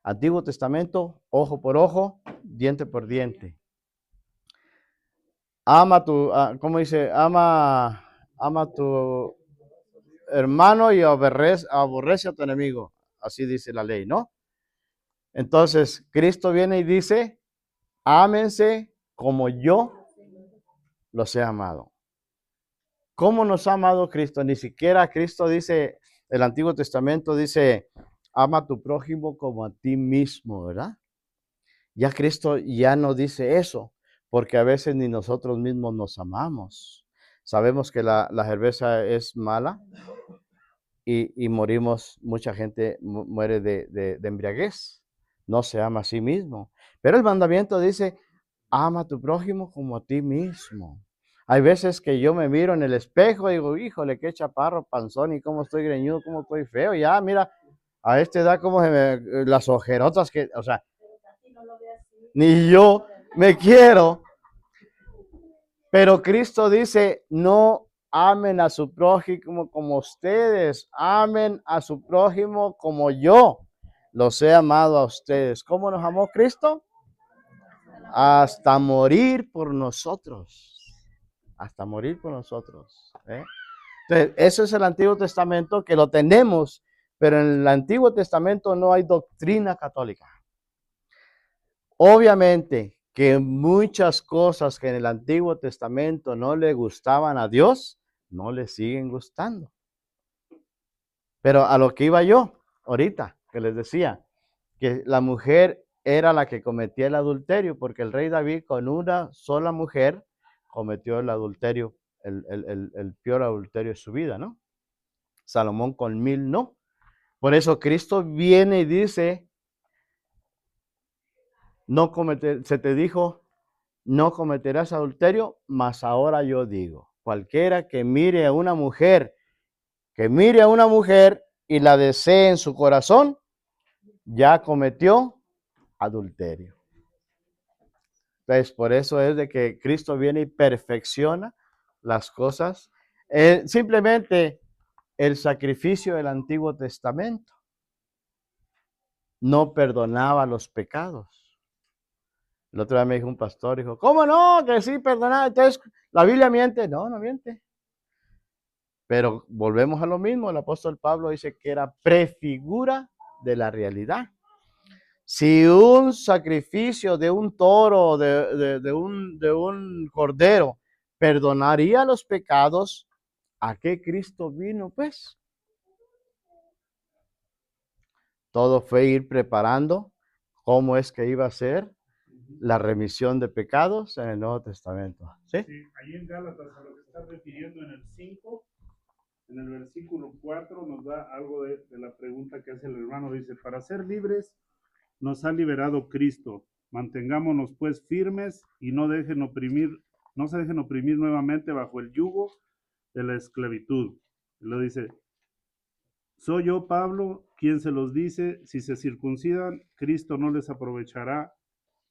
Antiguo Testamento, ojo por ojo, diente por diente. Ama ¿cómo dice? Ama a tu hermano y aborrece a tu enemigo. Así dice la ley, ¿no? Entonces, Cristo viene y dice, ámense como yo los he amado. ¿Cómo nos ha amado Cristo? Ni siquiera Cristo dice, el Antiguo Testamento dice, ama a tu prójimo como a ti mismo, ¿verdad? Ya Cristo ya no dice eso, porque a veces ni nosotros mismos nos amamos. Sabemos que la cerveza es mala y morimos, mucha gente muere de embriaguez, no se ama a sí mismo. Pero el mandamiento dice, ama a tu prójimo como a ti mismo. Hay veces que yo me miro en el espejo y digo, híjole, qué chaparro, panzón, y cómo estoy greñudo, cómo estoy feo. Ya, mira, a esta edad como las ojerotas que, o sea, ni yo me quiero. Pero Cristo dice, no amen a su prójimo como ustedes, amen a su prójimo como yo los he amado a ustedes. ¿Cómo nos amó Cristo? Hasta morir por nosotros. Hasta morir por nosotros. Entonces, eso es el Antiguo Testamento que lo tenemos, pero en el Antiguo Testamento no hay doctrina católica. Obviamente que muchas cosas que en el Antiguo Testamento no le gustaban a Dios, no le siguen gustando. Pero a lo que iba yo ahorita, que les decía, que la mujer era la que cometía el adulterio, porque el rey David con una sola mujer cometió el adulterio, el peor adulterio de su vida, ¿no? Salomón con 1000 no. Por eso Cristo viene y dice, no cometer, se te dijo, no cometerás adulterio, mas ahora yo digo, cualquiera que mire a una mujer y la desee en su corazón, ya cometió adulterio. Entonces, por eso es de que Cristo viene y perfecciona las cosas. Simplemente el sacrificio del Antiguo Testamento no perdonaba los pecados. El otro día me dijo un pastor, dijo, ¿cómo no? Que sí, perdonaba. Entonces, ¿la Biblia miente? No, no miente. Pero volvemos a lo mismo. El apóstol Pablo dice que era prefigura de la realidad. Si un sacrificio de un toro, de un cordero, perdonaría los pecados, ¿a qué Cristo vino, pues? Todo fue ir preparando cómo es que iba a ser la remisión de pecados en el Nuevo Testamento. ¿Sí? Sí, ahí en Gálatas, a lo que está refiriendo en el 5, en el versículo 4, nos da algo de la pregunta que hace el hermano. Dice, para ser libres nos ha liberado Cristo. Mantengámonos pues firmes y no se dejen oprimir nuevamente bajo el yugo de la esclavitud. Lo dice, soy yo, Pablo, quien se los dice, si se circuncidan, Cristo no les aprovechará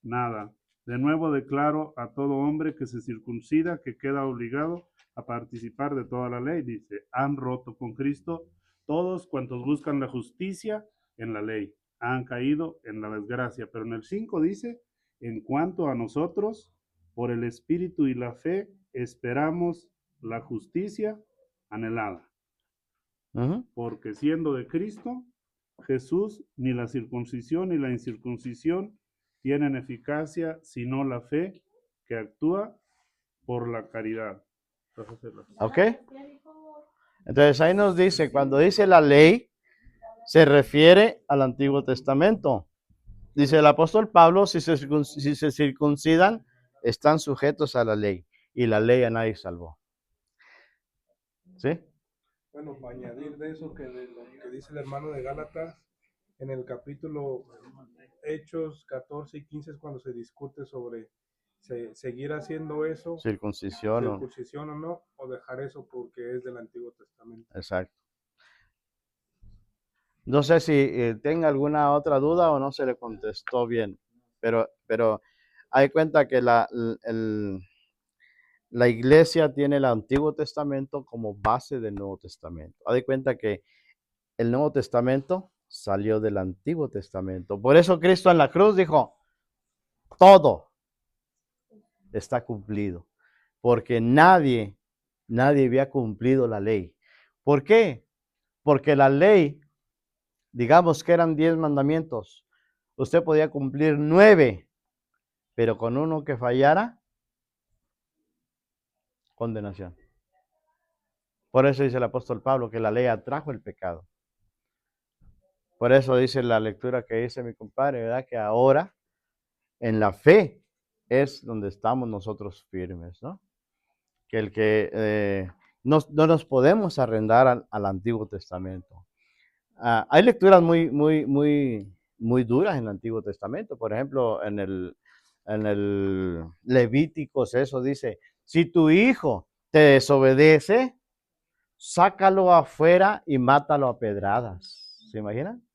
nada. De nuevo declaro a todo hombre que se circuncida que queda obligado a participar de toda la ley. Dice, han roto con Cristo todos cuantos buscan la justicia en la ley. Han caído en la desgracia. Pero en el 5 dice, en cuanto a nosotros, por el Espíritu y la fe, esperamos la justicia anhelada. Porque siendo de Cristo, Jesús, ni la circuncisión ni la incircuncisión tienen eficacia, sino la fe que actúa por la caridad. ¿Ok? Entonces ahí nos dice, cuando dice la ley, se refiere al Antiguo Testamento. Dice el apóstol Pablo, si se circuncidan, están sujetos a la ley. Y la ley a nadie salvó. ¿Sí? Bueno, para añadir de eso que de lo que dice el hermano de Gálatas, en el capítulo Hechos 14 y 15 es cuando se discute sobre seguir haciendo eso, Circuncisión. circuncisión o no, o dejar eso porque es del Antiguo Testamento. Exacto. No sé si tenga alguna otra duda o no se le contestó bien, pero hay cuenta que la iglesia tiene el Antiguo Testamento como base del Nuevo Testamento. Hay cuenta que el Nuevo Testamento salió del Antiguo Testamento. Por eso Cristo en la cruz dijo, todo está cumplido, porque nadie había cumplido la ley. ¿Por qué? Porque la ley, digamos que eran 10 mandamientos, usted podía cumplir 9, pero con uno que fallara, condenación. Por eso dice el apóstol Pablo que la ley atrajo el pecado. Por eso dice la lectura que dice mi compadre, ¿verdad? Que ahora en la fe es donde estamos nosotros firmes, ¿no? Que el que no nos podemos arrendar al Antiguo Testamento. Hay lecturas muy duras en el Antiguo Testamento. Por ejemplo, en el Levíticos eso dice, si tu hijo te desobedece, sácalo afuera y mátalo a pedradas. ¿Se imaginan?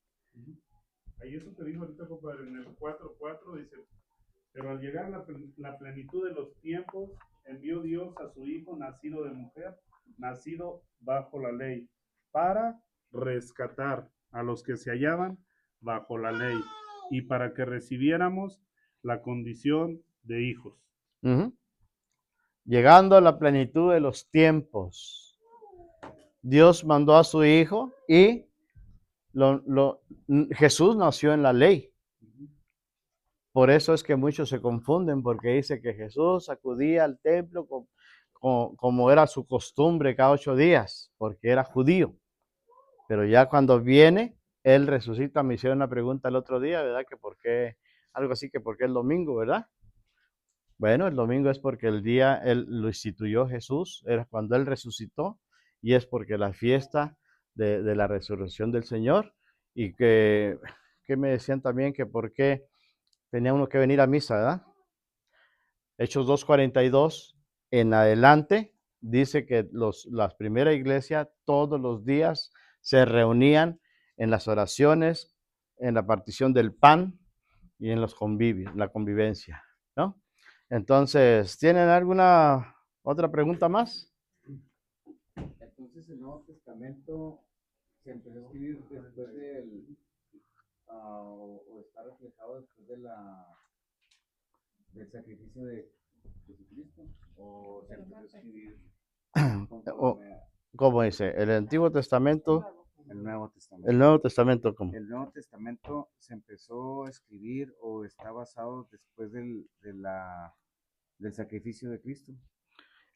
Ahí eso te dijo ahorita, compadre, en el 4:4 dice, pero al llegar la plenitud de los tiempos, envió Dios a su hijo nacido de mujer, nacido bajo la ley, para rescatar a los que se hallaban bajo la ley y para que recibiéramos la condición de hijos. Uh-huh. Llegando a la plenitud de los tiempos, Dios mandó a su hijo y Jesús nació en la ley. Por eso es que muchos se confunden, porque dice que Jesús acudía al templo como era su costumbre cada 8 días, porque era judío. Pero ya cuando viene, Él resucita. Me hicieron una pregunta el otro día, ¿verdad? Que por qué, algo así que por qué el domingo, ¿verdad? Bueno, el domingo es porque el día Él lo instituyó Jesús, era cuando Él resucitó, y es porque la fiesta de la resurrección del Señor, y que me decían también que por qué tenía uno que venir a misa, ¿verdad? Hechos 2:42 en adelante dice que las primeras iglesias todos los días se reunían en las oraciones, en la partición del pan y en los convivios, la convivencia, ¿no? Entonces, ¿tienen alguna otra pregunta más? Entonces el Nuevo Testamento se empezó a escribir después o está reflejado después del sacrificio de Jesucristo, o se empezó a escribir ¿Cómo dice? El Antiguo Testamento, el Nuevo Testamento. el Nuevo Testamento, ¿cómo? El Nuevo Testamento se empezó a escribir o está basado después del sacrificio de Cristo.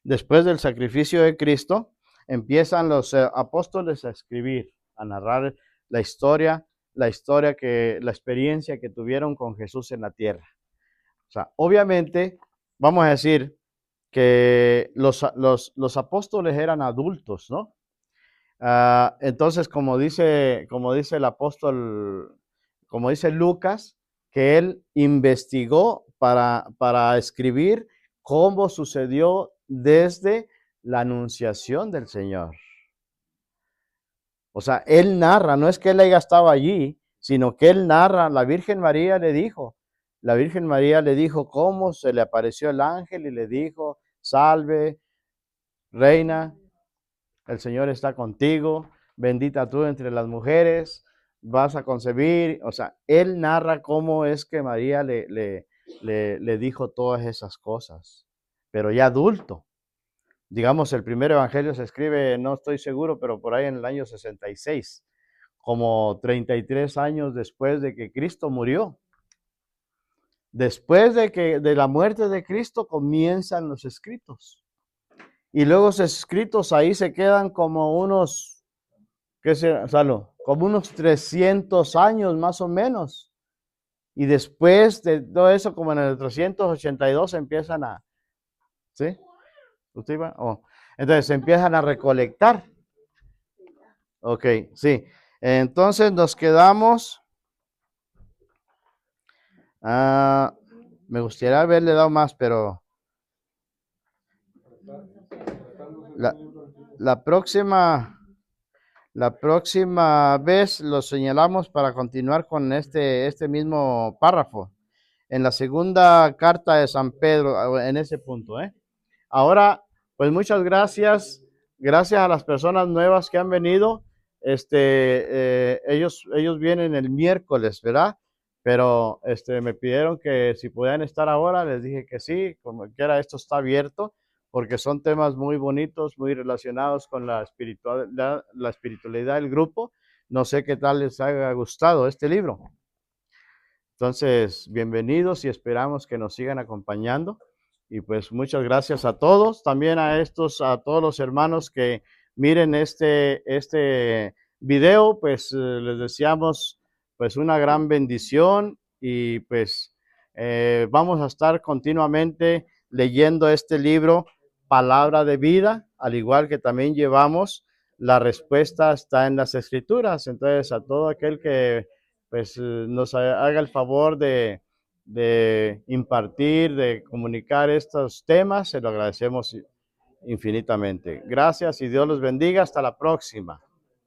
Después del sacrificio de Cristo, empiezan los apóstoles a escribir, a narrar la experiencia que tuvieron con Jesús en la tierra. O sea, obviamente, vamos a decir que los apóstoles eran adultos, ¿no? Entonces, como dice el apóstol, como dice Lucas, que él investigó para escribir cómo sucedió desde la anunciación del Señor. O sea, él narra, no es que él haya estado allí, sino que él narra, la Virgen María le dijo cómo se le apareció el ángel y le dijo, salve, reina, el Señor está contigo, bendita tú entre las mujeres, vas a concebir. O sea, él narra cómo es que María le dijo todas esas cosas, pero ya adulto. Digamos, el primer evangelio se escribe, no estoy seguro, pero por ahí en el año 66, como 33 años después de que Cristo murió. Después de la muerte de Cristo comienzan los escritos. Y luego los escritos ahí se quedan como unos, ¿qué será, Salo? Como unos 300 años más o menos. Y después de todo eso, como en el 382 empiezan a, ¿sí? ¿Usted iba? Oh. Entonces se empiezan a recolectar. Ok, sí. Entonces nos quedamos. Me gustaría haberle dado más, pero la próxima vez lo señalamos para continuar con este mismo párrafo. En la segunda carta de San Pedro, en ese punto, ¿eh? Ahora, pues muchas gracias. Gracias a las personas nuevas que han venido. Ellos vienen el miércoles, ¿verdad? Pero me pidieron que si podían estar ahora, les dije que sí, como quiera, esto está abierto, porque son temas muy bonitos, muy relacionados con la espiritualidad del grupo. No sé qué tal les haya gustado este libro. Entonces, bienvenidos y esperamos que nos sigan acompañando. Y pues muchas gracias a todos, también a todos los hermanos que miren este video, pues les deseamos pues una gran bendición y pues vamos a estar continuamente leyendo este libro, Palabra de Vida, al igual que también llevamos la respuesta está en las Escrituras. Entonces, a todo aquel que pues nos haga el favor de impartir, de comunicar estos temas, se lo agradecemos infinitamente. Gracias y Dios los bendiga. Hasta la próxima.